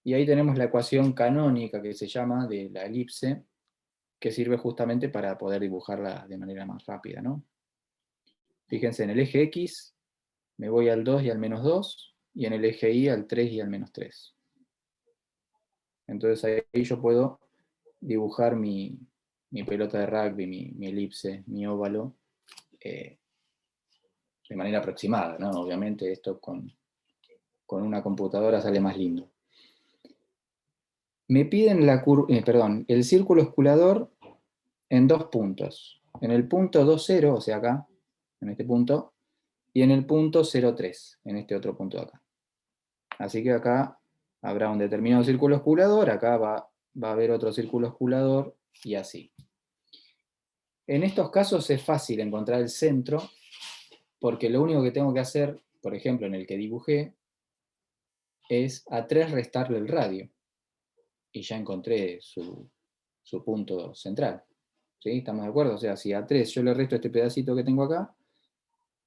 Y ahí tenemos la ecuación canónica que se llama de la elipse, que sirve justamente para poder dibujarla de manera más rápida, ¿no? Fíjense, en el eje X me voy al 2 y al menos 2, y en el eje Y al 3 y al menos 3. Entonces ahí yo puedo dibujar mi pelota de rugby, mi elipse, mi óvalo, de manera aproximada, ¿no? Obviamente esto con una computadora sale más lindo. Me piden el círculo osculador en 2 puntos. En el punto 2, 0, o sea acá, en este punto, y en el punto 0, 3, en este otro punto de acá. Así que acá habrá un determinado círculo osculador, acá va a haber otro círculo osculador, y así. En estos casos es fácil encontrar el centro, porque lo único que tengo que hacer, por ejemplo, en el que dibujé, es a 3 restarle el radio. Y ya encontré su punto central. ¿Sí? ¿Estamos de acuerdo? O sea, si a 3 yo le resto este pedacito que tengo acá,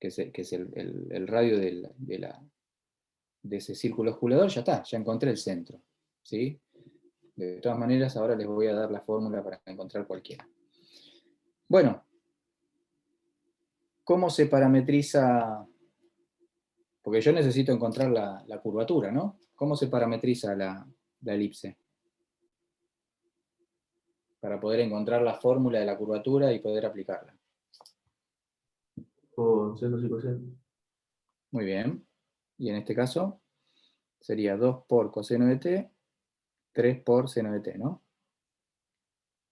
que es el radio de ese círculo osculador, ya está, ya encontré el centro. ¿Sí? De todas maneras, ahora les voy a dar la fórmula para encontrar cualquiera. Bueno, ¿cómo se parametriza? Porque yo necesito encontrar la curvatura, ¿no? ¿Cómo se parametriza la elipse? Para poder encontrar la fórmula de la curvatura y poder aplicarla. Con senos y cosenos. Muy bien. Y en este caso sería 2 por coseno de t, 3 por seno de t, ¿no? O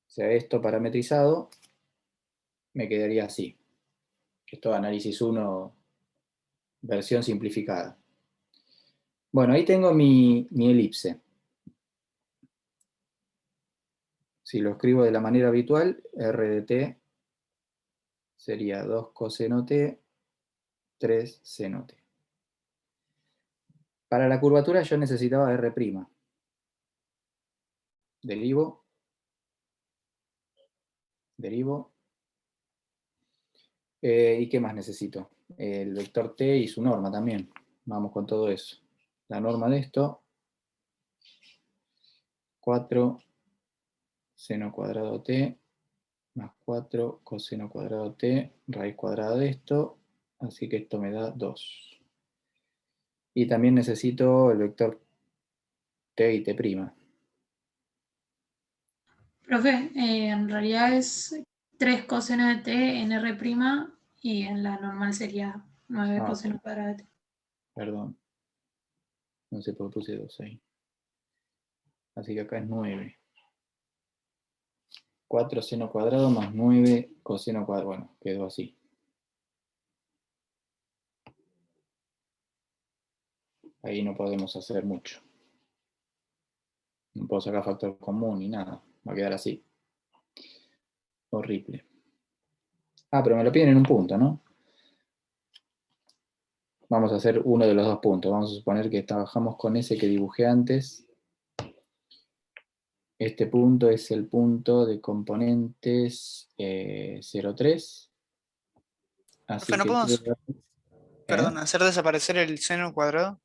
sea, esto parametrizado me quedaría así. Esto es análisis 1, versión simplificada. Bueno, ahí tengo mi elipse. Si lo escribo de la manera habitual, r de t sería 2 coseno t, 3 seno t. Para la curvatura yo necesitaba r'. Derivo. ¿Y qué más necesito? El vector t y su norma también. Vamos con todo eso. La norma de esto, 4 seno cuadrado t más 4 coseno cuadrado t, raíz cuadrada de esto, así que esto me da 2. Y también necesito el vector t y t'. Profe, en realidad es 3 coseno de t en r' y en la normal sería 9 coseno cuadrado de t. Perdón. No sé por qué puse 2 ahí. Así que acá es 9. 4 seno cuadrado más 9 coseno cuadrado. Bueno, quedó así. ahí no podemos hacer mucho. No puedo sacar factor común ni nada. Va a quedar así. Horrible. Ah, pero me lo piden en un punto, ¿no? Vamos a hacer uno de los dos puntos. Vamos a suponer que trabajamos con ese que dibujé antes. Este punto es el punto de componentes 0,3. Así Profe, ¿no que podemos, perdón, ¿eh? hacer desaparecer el seno cuadrado?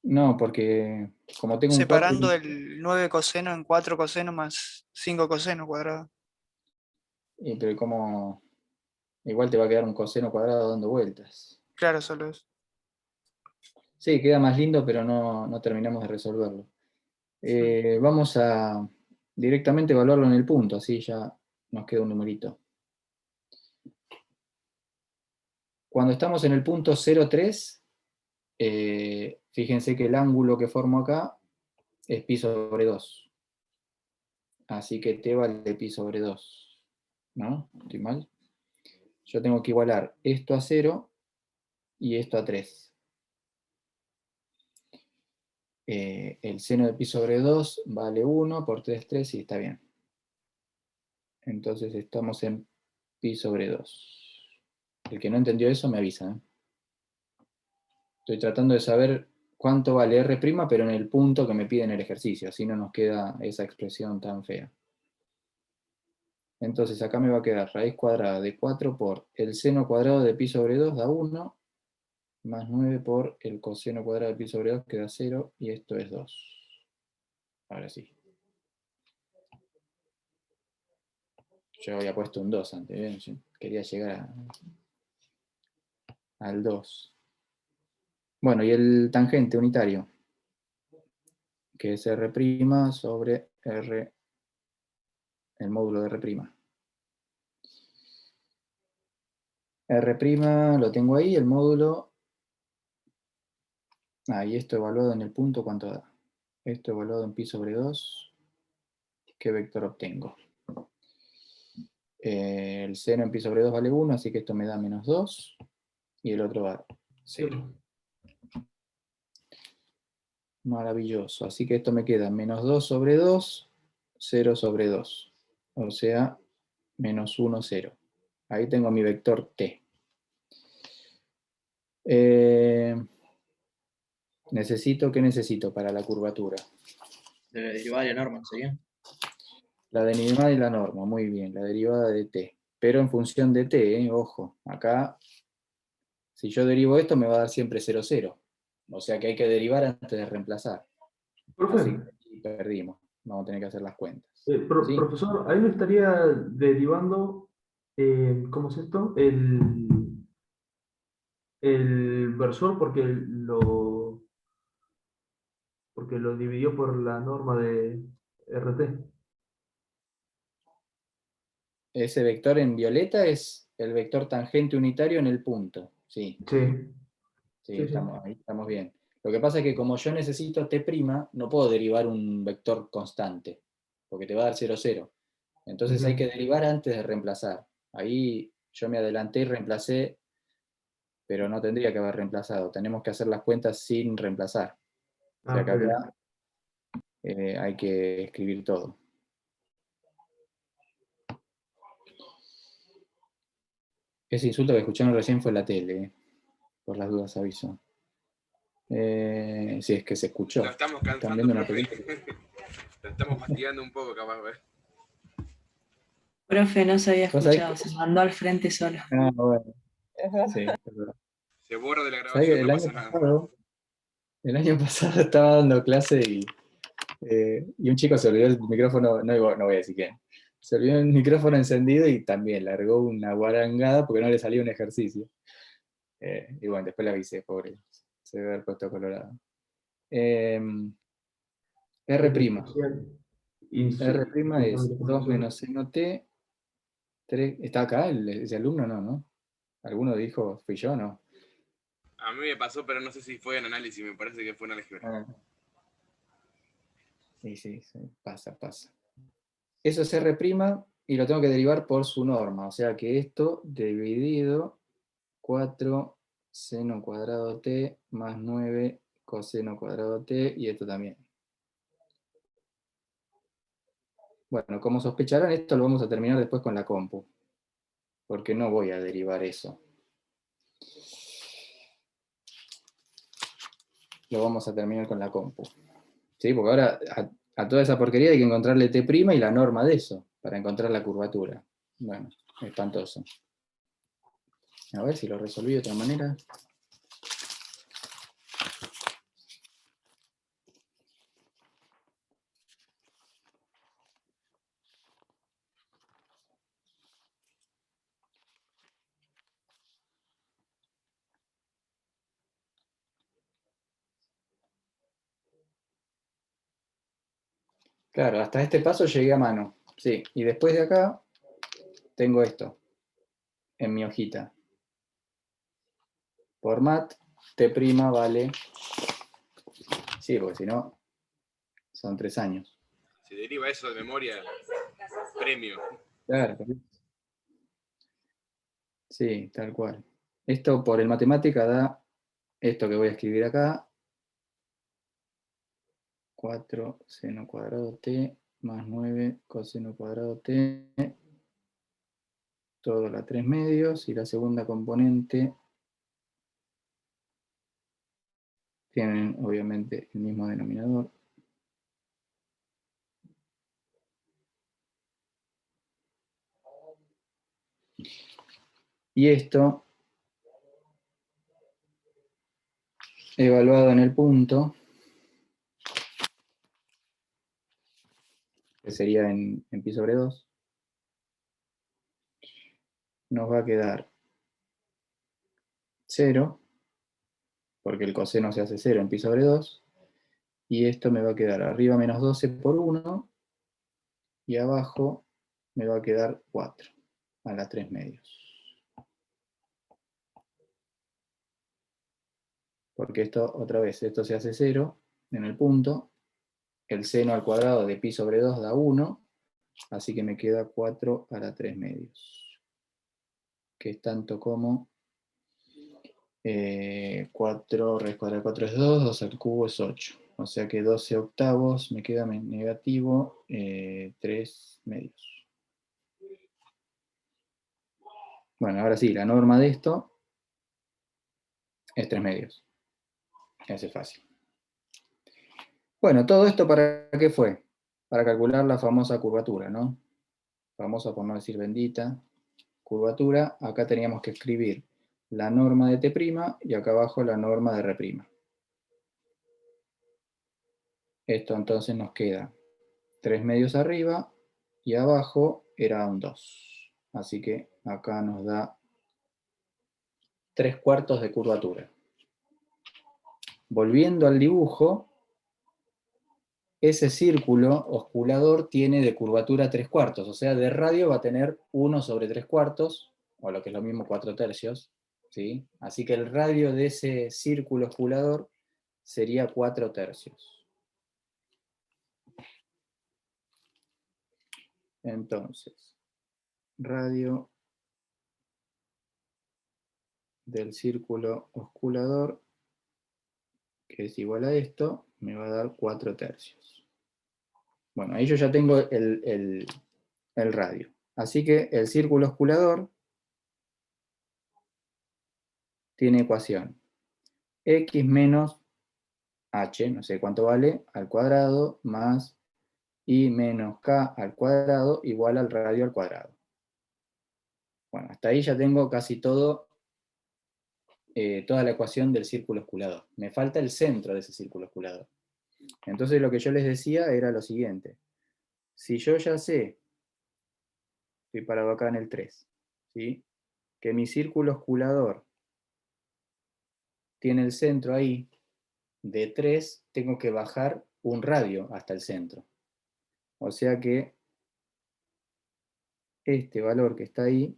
No, porque como tengo un Separando tope, el 9 coseno en 4 coseno más 5 coseno cuadrado. pero como igual te va a quedar un coseno cuadrado dando vueltas. Claro, solo eso. Sí, queda más lindo, pero no terminamos de resolverlo. Vamos a directamente evaluarlo en el punto, así ya nos queda un numerito. Cuando estamos en el punto 0,3, fíjense que el ángulo que formo acá es pi sobre 2. Así que t vale pi sobre 2. ¿No? ¿Estoy mal? Yo tengo que igualar esto a 0 y esto a 3. El seno de pi sobre 2 vale 1 por 3, 3, y está bien. Entonces estamos en pi sobre 2. El que no entendió eso me avisa, ¿eh? Estoy tratando de saber cuánto vale R', pero en el punto que me piden el ejercicio, así no nos queda esa expresión tan fea. Entonces acá me va a quedar raíz cuadrada de 4 por el seno cuadrado de pi sobre 2 da 1, más 9 por el coseno cuadrado de pi sobre 2 que da 0, y esto es 2. Ahora sí. Yo había puesto un 2 antes, ¿bien? Yo quería llegar al 2. Bueno, y el tangente unitario, que es R' sobre R, el módulo de R'. R' lo tengo ahí, el módulo. Y esto evaluado en el punto, ¿cuánto da? Esto evaluado en pi sobre 2, ¿qué vector obtengo? El seno en pi sobre 2 vale 1, así que esto me da menos 2, y el otro va 0. Maravilloso, así que esto me queda menos 2 sobre 2, 0 sobre 2. O sea, menos 1, 0. Ahí tengo mi vector t. ¿Qué necesito para la curvatura? De la derivada de la norma, ¿sería? La derivada y la norma, muy bien, la derivada de t. Pero en función de t, ojo, acá, si yo derivo esto me va a dar siempre 0, 0. O sea que hay que derivar antes de reemplazar. Así que perdimos, vamos a tener que hacer las cuentas. ¿Sí? Profesor, ahí me estaría derivando, ¿cómo es esto? El versor porque lo dividió por la norma de RT. Ese vector en violeta es el vector tangente unitario en el punto. Sí, Sí. ahí estamos bien. Lo que pasa es que como yo necesito t', no puedo derivar un vector constante, porque te va a dar 0, 0. Entonces hay que derivar antes de reemplazar. Ahí yo me adelanté y reemplacé, pero no tendría que haber reemplazado. Tenemos que hacer las cuentas sin reemplazar. O sea que acá hay que escribir todo. Ese insulto que escucharon recién fue la tele, por las dudas aviso. Si es que se escuchó. Lo estamos ¿Están cansando, viendo una profe. película? Lo estamos fastidiando un poco, capaz, ¿ves? Profe, no se había ¿Vos sabés escuchado, se mandó al frente solo. Bueno. Sí, es verdad. Se borra de la ¿Sabés que grabación, no pasa nada. el año pasado estaba dando clase y un chico se olvidó el micrófono, no voy a decir quién, se olvidó el micrófono encendido y también largó una guarangada porque no le salía un ejercicio. Y bueno, después le avisé, pobre, se debe haber puesto colorado. R'. R' es 2 menos seno t, 3, ¿está acá ese alumno? No. ¿Alguno dijo, fui yo, no? A mí me pasó, pero no sé si fue en análisis, me parece que fue en álgebra. Sí, pasa. Eso es R' y lo tengo que derivar por su norma, o sea que esto dividido 4 seno cuadrado t más 9 coseno cuadrado t, y esto también. Bueno, como sospecharán, esto lo vamos a terminar después con la compu, porque no voy a derivar eso. Lo vamos a terminar con la compu. ¿Sí? Porque ahora a toda esa porquería hay que encontrarle t' y la norma de eso, para encontrar la curvatura. Bueno, espantoso. A ver si lo resolví de otra manera. Claro, hasta este paso llegué a mano. Sí, y después de acá tengo esto en mi hojita. Por mat, t' vale. Sí, porque si no, son 3 años. Si deriva eso de memoria, premio. Claro. Sí, tal cual. Esto por el matemática da esto que voy a escribir acá. 4 seno cuadrado t más 9 coseno cuadrado t, todo a la 3 medios, y la segunda componente tienen obviamente el mismo denominador. Y esto, evaluado en el punto, que sería en pi sobre 2, nos va a quedar 0, porque el coseno se hace 0 en pi sobre 2, y esto me va a quedar arriba menos 12 por 1, y abajo me va a quedar 4, a la 3 medios. Porque esto, otra vez, esto se hace 0 en el punto, el seno al cuadrado de pi sobre 2 da 1, así que me queda 4 a la 3 medios, que es tanto como 4 raíz cuadrada de 4 es 2, 2 al cubo es 8, o sea que 12 octavos me queda negativo 3 medios. Bueno, ahora sí, la norma de esto es 3 medios. Ese es fácil. Bueno, ¿todo esto para qué fue? Para calcular la famosa curvatura, ¿no? Famosa por no decir bendita. Curvatura, acá teníamos que escribir la norma de t' y acá abajo la norma de r'. Esto entonces nos queda 3 medios arriba y abajo era un 2. Así que acá nos da 3/4 de curvatura. Volviendo al dibujo, ese círculo osculador tiene de curvatura 3/4, o sea, de radio va a tener 1 sobre 3/4, o lo que es lo mismo 4/3, ¿sí? Así que el radio de ese círculo osculador sería 4/3. Entonces, radio del círculo osculador, que es igual a esto, me va a dar 4/3. Bueno, ahí yo ya tengo el radio. Así que el círculo osculador tiene ecuación x menos h, no sé cuánto vale, al cuadrado, más y menos k al cuadrado, igual al radio al cuadrado. Bueno, hasta ahí ya tengo casi todo, toda la ecuación del círculo osculador. Me falta el centro de ese círculo osculador. Entonces lo que yo les decía era lo siguiente. Si yo ya sé, estoy parado acá en el 3, ¿sí? Que mi círculo osculador tiene el centro ahí, de 3 tengo que bajar un radio hasta el centro. O sea que este valor que está ahí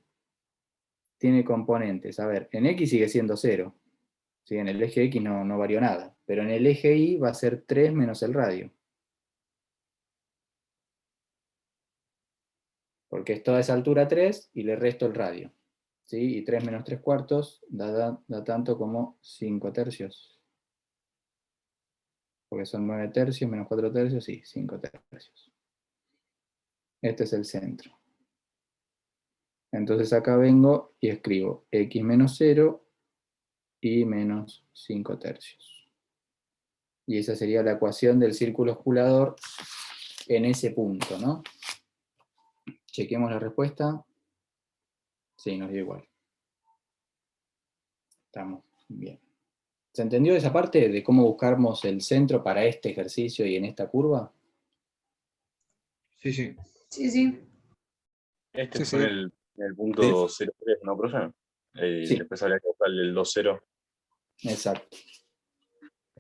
tiene componentes. A ver, en X sigue siendo 0. ¿Sí? En el eje X no varió nada. Pero en el eje Y va a ser 3 menos el radio. Porque es toda esa altura 3 y le resto el radio. ¿sí? Y 3 menos 3 cuartos da tanto como 5 tercios. Porque son 9 tercios menos 4 tercios, sí, 5 tercios. Este es el centro. Entonces acá vengo y escribo x menos 0 y menos 5 tercios. Y esa sería la ecuación del círculo osculador en ese punto, ¿no? Chequemos la respuesta. Sí, nos dio igual. Estamos bien. ¿Se entendió esa parte de cómo buscamos el centro para este ejercicio y en esta curva? Sí, sí. Sí, sí. Este Sí, fue sí. en el punto 03, ¿no, profe? Sí. Después habría que buscar el 2,0. Exacto.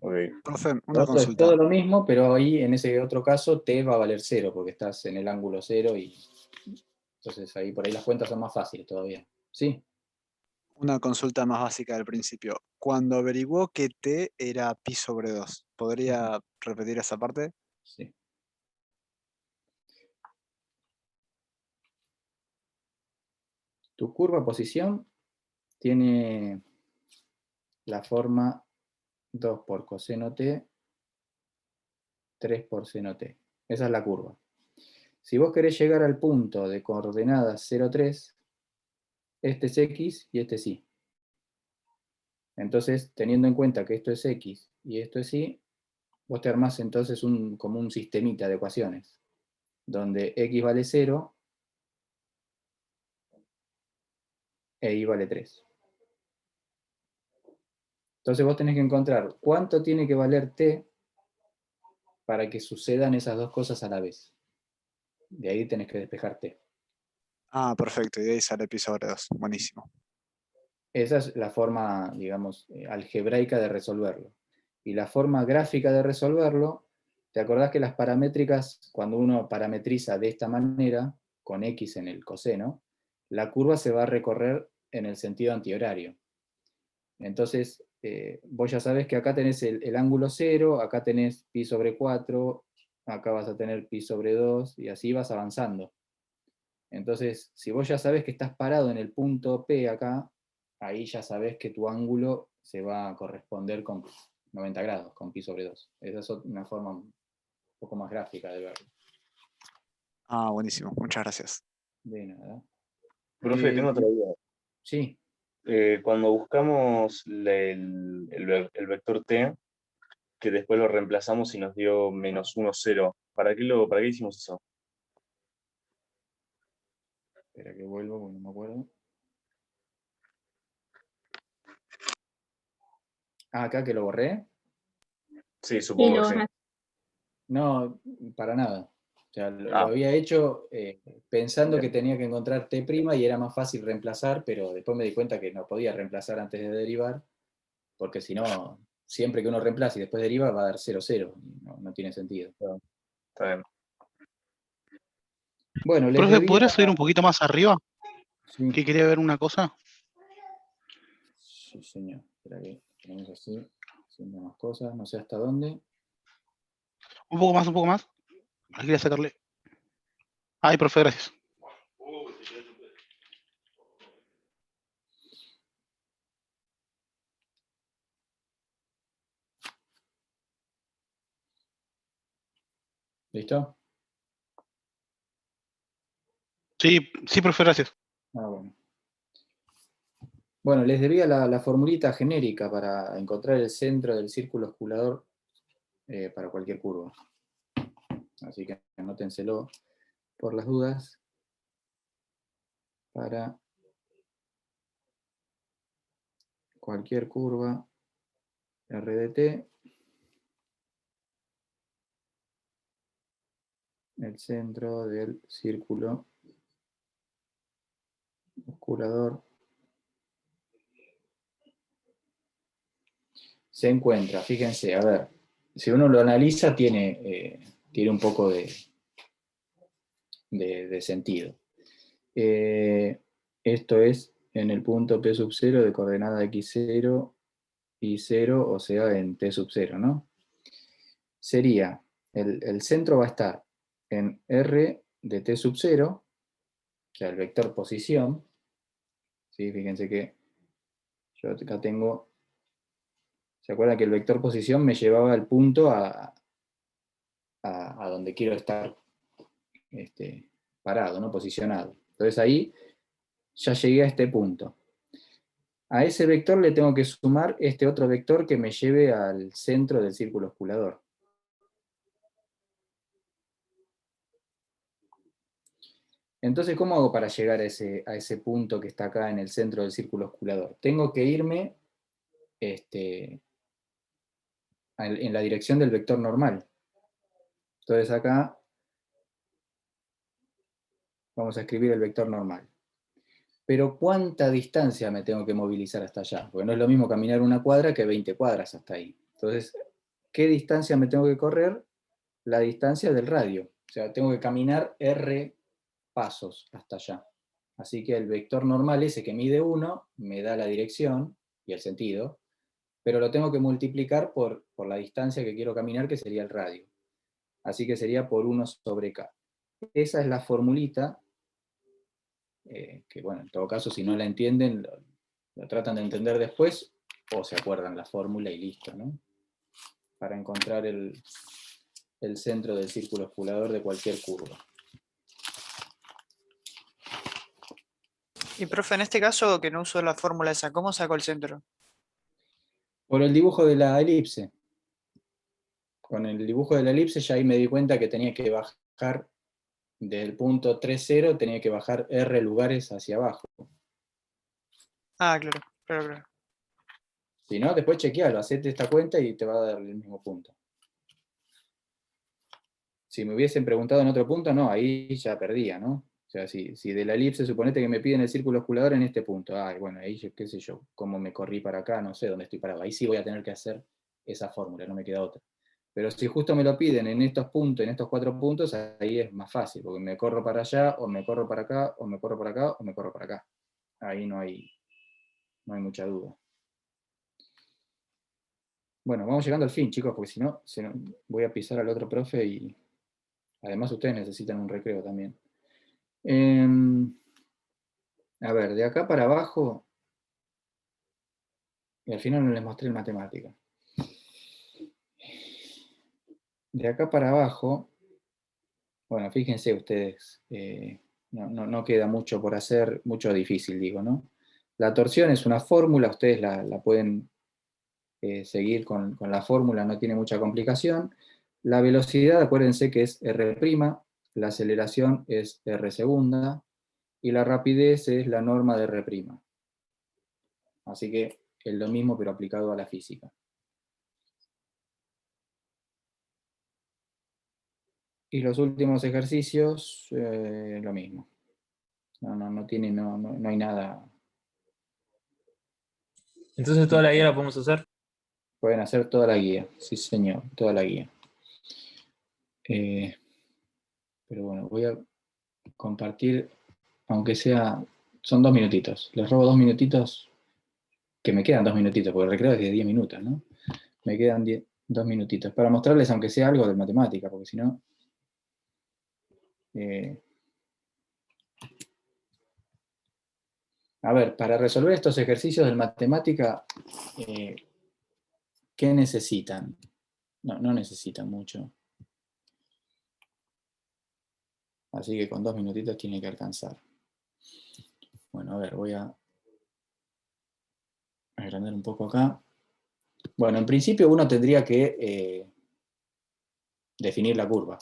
Ok. Profe, Lo una otro es consulta. todo lo mismo, pero ahí en ese otro caso t va a valer 0, porque estás en el ángulo 0 y entonces ahí por ahí las cuentas son más fáciles todavía. ¿Sí? Una consulta más básica del principio. Cuando averiguó que t era pi sobre 2, ¿podría repetir esa parte? Sí. Tu curva posición tiene la forma 2 por coseno t, 3 por seno t. Esa es la curva. Si vos querés llegar al punto de coordenadas 0, 3, este es x y este es y. Entonces, teniendo en cuenta que esto es x y esto es y, vos te armás entonces como un sistemita de ecuaciones, donde x vale 0 e y vale 3. Entonces vos tenés que encontrar cuánto tiene que valer t para que sucedan esas dos cosas a la vez. De ahí tenés que despejar t. Ah, perfecto. Y de ahí sale pi sobre 2. Buenísimo. Esa es la forma, digamos, algebraica de resolverlo. Y la forma gráfica de resolverlo, ¿te acordás que las paramétricas, cuando uno parametriza de esta manera, con x en el coseno, la curva se va a recorrer en el sentido antihorario? Entonces, vos ya sabés que acá tenés el ángulo 0, acá tenés pi sobre 4, acá vas a tener pi sobre 2, y así vas avanzando. Entonces, si vos ya sabés que estás parado en el punto P acá, ahí ya sabés que tu ángulo se va a corresponder con 90 grados, con pi sobre 2. Esa es una forma un poco más gráfica de verlo. Ah, buenísimo. Muchas gracias. De nada. Profe, tengo otra duda. Sí. Cuando buscamos el vector t, que después lo reemplazamos y nos dio menos 1, 0, ¿para qué hicimos eso? Espera que vuelvo porque no me acuerdo. Ah, acá que lo borré. Sí, supongo que sí. No, para nada. O sea, lo Ah. había hecho pensando Bien. que tenía que encontrar t' y era más fácil reemplazar, pero después me di cuenta que no podía reemplazar antes de derivar, porque si no, siempre que uno reemplace y después deriva va a dar 0, 0. No tiene sentido. Está bien. Bueno, les Profe, debía... ¿podría subir un poquito más arriba? Sí. Que quería ver una cosa. Sí, señor. Espera que tenemos así, haciendo más cosas, no sé hasta dónde. Un poco más, un poco más. Quería sacarle. Ay, profe, gracias. ¿Listo? Sí, sí, profe, gracias. Ah, bueno. Bueno, les debía la formulita genérica para encontrar el centro del círculo osculador para cualquier curva. Así que anótenselo por las dudas para cualquier curva R de t. El centro del círculo osculador se encuentra, fíjense, a ver, si uno lo analiza tiene un poco de sentido. Esto es en el punto P sub 0 de coordenada x0 y 0, o sea, en t sub 0, ¿no? Sería, el centro va a estar en R de t sub 0, o sea, el vector posición, ¿Sí? Fíjense que yo acá tengo, ¿se acuerdan que el vector posición me llevaba al punto a donde quiero estar parado, ¿no? Posicionado? Entonces ahí ya llegué a este punto. A ese vector le tengo que sumar este otro vector que me lleve al centro del círculo osculador. Entonces, ¿cómo hago para llegar a ese punto que está acá en el centro del círculo osculador? Tengo que irme en la dirección del vector normal. Entonces acá vamos a escribir el vector normal. Pero ¿cuánta distancia me tengo que movilizar hasta allá? Porque no es lo mismo caminar una cuadra que 20 cuadras hasta ahí. Entonces, ¿qué distancia me tengo que correr? La distancia del radio. O sea, tengo que caminar r pasos hasta allá. Así que el vector normal ese que mide 1 me da la dirección y el sentido, pero lo tengo que multiplicar por la distancia que quiero caminar, que sería el radio. Así que sería por 1 sobre k. Esa es la formulita, que bueno, en todo caso, si no la entienden, lo tratan de entender después, o se acuerdan la fórmula y listo, ¿no? Para encontrar el centro del círculo osculador de cualquier curva. Y profe, en este caso que no uso la fórmula esa, ¿cómo saco el centro? Por el dibujo de la elipse. Con el dibujo de la elipse ya ahí me di cuenta que tenía que bajar del punto 3,0, tenía que bajar r lugares hacia abajo. Ah, claro, claro. Si no, después chequealo, hacete esta cuenta y te va a dar el mismo punto. Si me hubiesen preguntado en otro punto, no, ahí ya perdía, ¿no? O sea, si de la elipse suponete que me piden el círculo osculador en este punto, bueno, ahí qué sé yo, cómo me corrí para acá, no sé dónde estoy parado. Ahí sí voy a tener que hacer esa fórmula, no me queda otra. Pero si justo me lo piden en estos puntos, en estos 4 puntos, ahí es más fácil, porque me corro para allá, o me corro para acá, o me corro para acá, o me corro para acá. Ahí no hay mucha duda. Bueno, vamos llegando al fin, chicos, porque si no, voy a pisar al otro profe y además ustedes necesitan un recreo también. A ver, de acá para abajo, y al final no les mostré en matemática. De acá para abajo, bueno, fíjense ustedes, no queda mucho por hacer, mucho difícil, digo, ¿no? La torsión es una fórmula, ustedes la pueden seguir con la fórmula, no tiene mucha complicación. La velocidad, acuérdense que es r', la aceleración es r segunda, y la rapidez es la norma de r'. Así que es lo mismo, pero aplicado a la física. Y los últimos ejercicios, lo mismo. No hay nada. Entonces toda la guía la podemos hacer. Pueden hacer toda la guía, sí señor, toda la guía. Pero bueno, voy a compartir, aunque sea, son 2 minutitos. Les robo 2 minutitos, que me quedan 2 minutitos, porque el recreo es de 10 minutos, ¿no? Me quedan 2 minutitos, para mostrarles aunque sea algo de matemática, porque si no... A ver, para resolver estos ejercicios de matemática, ¿qué necesitan? No necesitan mucho. Así que con 2 minutitos tiene que alcanzar. Bueno, a ver, voy a agrandar un poco acá. Bueno, en principio uno tendría que definir la curva.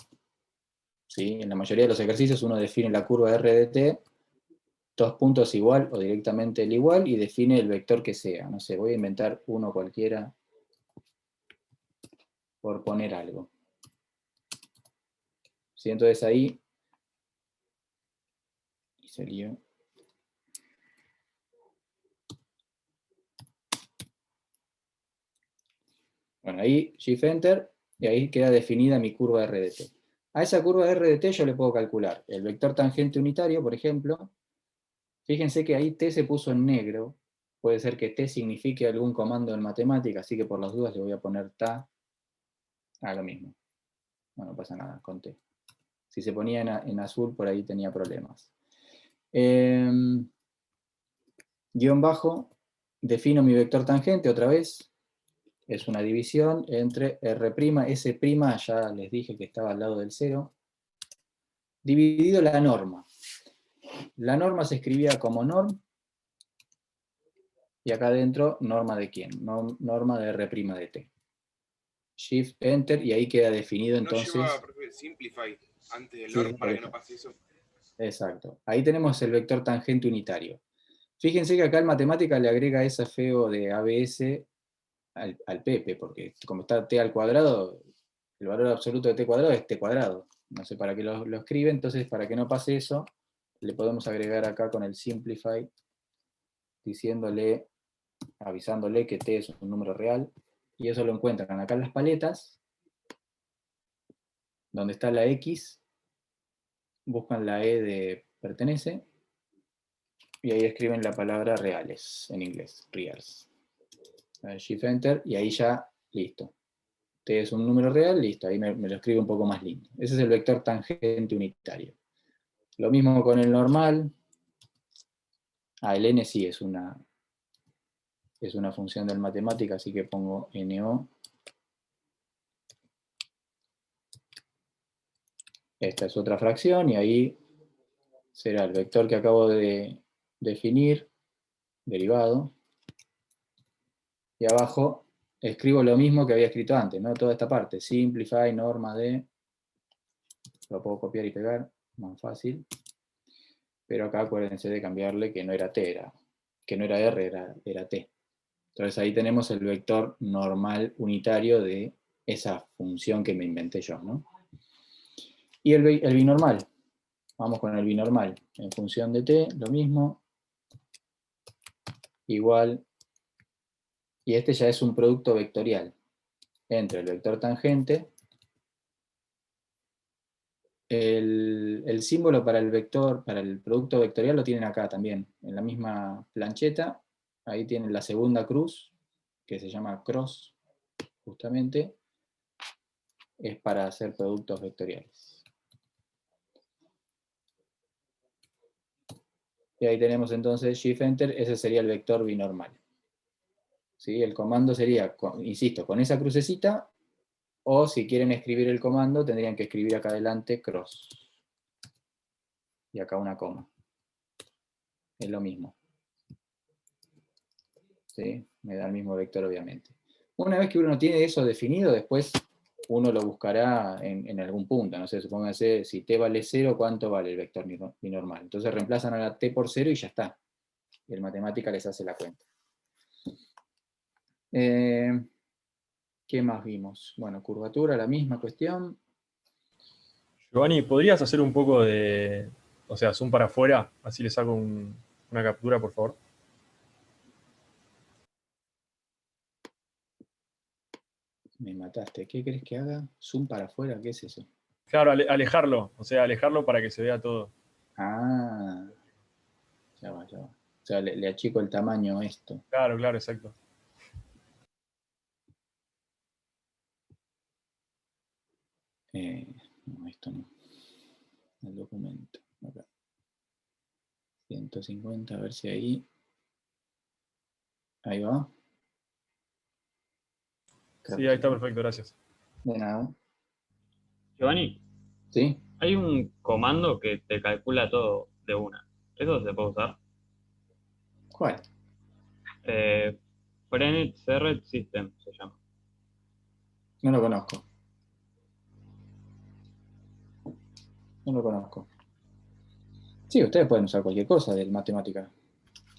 ¿Sí? En la mayoría de los ejercicios uno define la curva r de t, 2 puntos igual o directamente el igual, y define el vector que sea. No sé, voy a inventar uno cualquiera por poner algo. ¿Sí? Entonces ahí salió. Bueno, ahí Shift Enter, y ahí queda definida mi curva r de t. A esa curva r de t yo le puedo calcular el vector tangente unitario, por ejemplo. Fíjense que ahí t se puso en negro. Puede ser que t signifique algún comando en matemática, así que por las dudas le voy a poner ta a lo mismo. No pasa nada con t. Si se ponía en azul, por ahí tenía problemas. guión bajo, defino mi vector tangente otra vez, es una división entre R', S', ya les dije que estaba al lado del 0, dividido la norma. La norma se escribía como norm, y acá adentro, norma de quién, norma de R' de t. Shift, Enter, y ahí queda definido entonces. No lleva, profe, simplify antes del Sí, norm para por que no eso. pase eso. Exacto. Ahí tenemos el vector tangente unitario. Fíjense que acá en matemática le agrega ese feo de ABS al Pepe, porque como está t al cuadrado, el valor absoluto de t cuadrado es t cuadrado. No sé para qué lo escribe, entonces para que no pase eso, le podemos agregar acá con el simplify, diciéndole, avisándole que t es un número real, y eso lo encuentran acá en las paletas, donde está la X, buscan la E de pertenece, y ahí escriben la palabra reales, en inglés, reals. Shift Enter, y ahí ya, listo. T es un número real, listo, ahí me lo escribe un poco más lindo. Ese es el vector tangente unitario. Lo mismo con el normal. El n sí es una función del matemática, así que pongo NO. Esta es otra fracción, y ahí será el vector que acabo de definir, derivado. Y abajo escribo lo mismo que había escrito antes, ¿no? Toda esta parte, simplify, norma de, lo puedo copiar y pegar, más fácil. Pero acá acuérdense de cambiarle que no era t, que no era r, era t. Entonces ahí tenemos el vector normal unitario de esa función que me inventé yo, ¿no? Y el binormal. Vamos con el binormal. En función de t, lo mismo. Igual. Y este ya es un producto vectorial entre el vector tangente. El símbolo para el vector, para el producto vectorial lo tienen acá también, en la misma plancheta. Ahí tienen la segunda cruz, que se llama cross, justamente. Es para hacer productos vectoriales. Y ahí tenemos entonces Shift Enter, ese sería el vector binormal. ¿Sí? El comando sería, insisto, con esa crucecita, o si quieren escribir el comando, tendrían que escribir acá adelante cross. Y acá una coma. Es lo mismo. ¿Sí? Me da el mismo vector, obviamente. Una vez que uno tiene eso definido, después uno lo buscará en algún punto. No sé, supónganse, si t vale 0, ¿cuánto vale el vector binormal? Entonces reemplazan a la t por 0 y ya está. Y el matemática les hace la cuenta. ¿Qué más vimos? Bueno, curvatura, la misma cuestión. Giovanni, ¿podrías hacer un poco de, o sea, zoom para afuera? Así le saco una captura, por favor. Me mataste. ¿Qué querés que haga? ¿Zoom para afuera? ¿Qué es eso? Claro, alejarlo. O sea, alejarlo para que se vea todo. Ah. Ya va, ya va. O sea, le achico el tamaño a esto. Claro, claro, exacto. No, esto no. El documento. Acá. 150, a ver si ahí. Ahí va. Sí, ahí está perfecto, gracias. De nada. Giovanni, ¿Sí? hay un comando que te calcula todo de una. ¿Eso se puede usar? ¿Cuál? Frenet Serret System se llama. No lo conozco. No lo conozco. Sí, ustedes pueden usar cualquier cosa del matemática.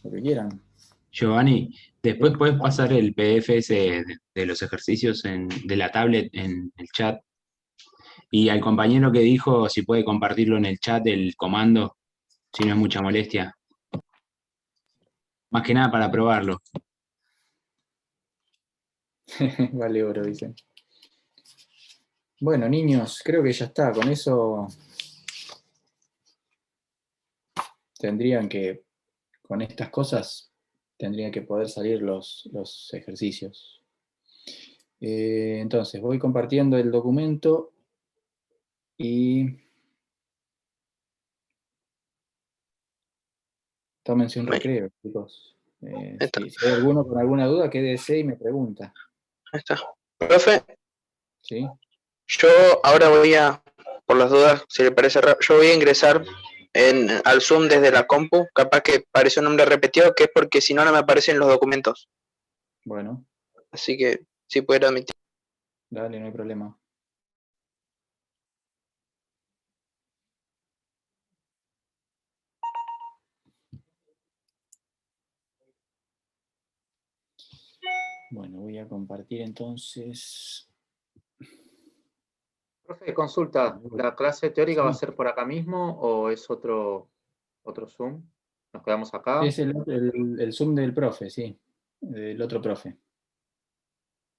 Lo que quieran. Giovanni, después ¿Sí? puedes pasar el PDF ese de los ejercicios de la tablet en el chat. Y al compañero que dijo si puede compartirlo en el chat el comando, si no es mucha molestia. Más que nada para probarlo. Vale oro, dicen. Bueno, niños, creo que ya está. Con eso tendrían que, con estas cosas, tendrían que poder salir los ejercicios. Entonces, voy compartiendo el documento y tómense un recreo, chicos. Si hay alguno con alguna duda, quédese y me pregunta. Ahí está. Profe, ¿Sí? yo ahora voy a, por las dudas, si le parece raro, yo voy a ingresar al Zoom desde la compu. Capaz que parece un nombre repetido, que es porque si no, no me aparecen los documentos. Bueno, Así que sí puedo admitir. dale, no hay problema. Bueno, voy a compartir entonces. Profe, consulta, ¿la clase teórica va a Sí. ser por acá mismo o es otro Zoom? ¿Nos quedamos acá? Es el Zoom del profe, sí. Del otro profe.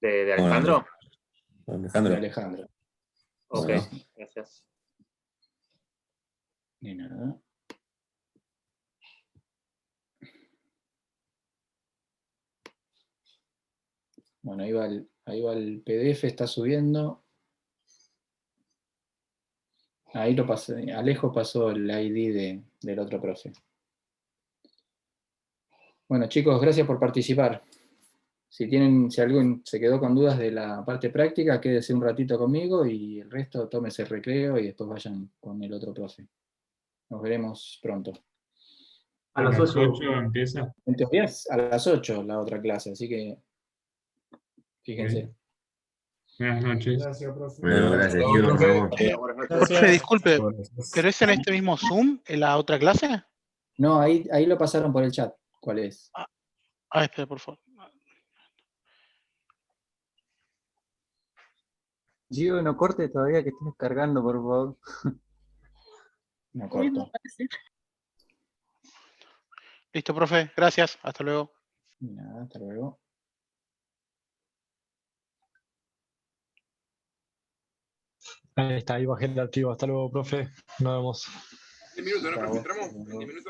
¿De Alejandro? Alejandro. De Alejandro. Ok, Bueno. gracias. De nada. Bueno, ahí va el PDF, está subiendo. Ahí lo pasé. Alejo pasó el ID del otro profe. Bueno, chicos, gracias por participar. Si alguien se quedó con dudas de la parte práctica, quédese un ratito conmigo y el resto tómese el recreo y después vayan con el otro profe. Nos veremos pronto. A las 8 empieza. En teoría es a las 8 la otra clase, así que fíjense. Buenas noches. Gracias, profe. Bueno, gracias, Chao, chicos. Nos profe. vemos. Profe, disculpe, ¿pero es en este mismo Zoom, en la otra clase? No, ahí lo pasaron por el chat. ¿Cuál es? Espera, por favor. Gio, no corte todavía que estás cargando, por favor. No corto. Listo, profe, gracias, hasta luego. Nada, hasta luego. Ahí está, ahí bajé el archivo. Hasta luego, profe. Nos vemos. 10 minutos, ¿no, Chao. profe? ¿Entramos? 20 minutos.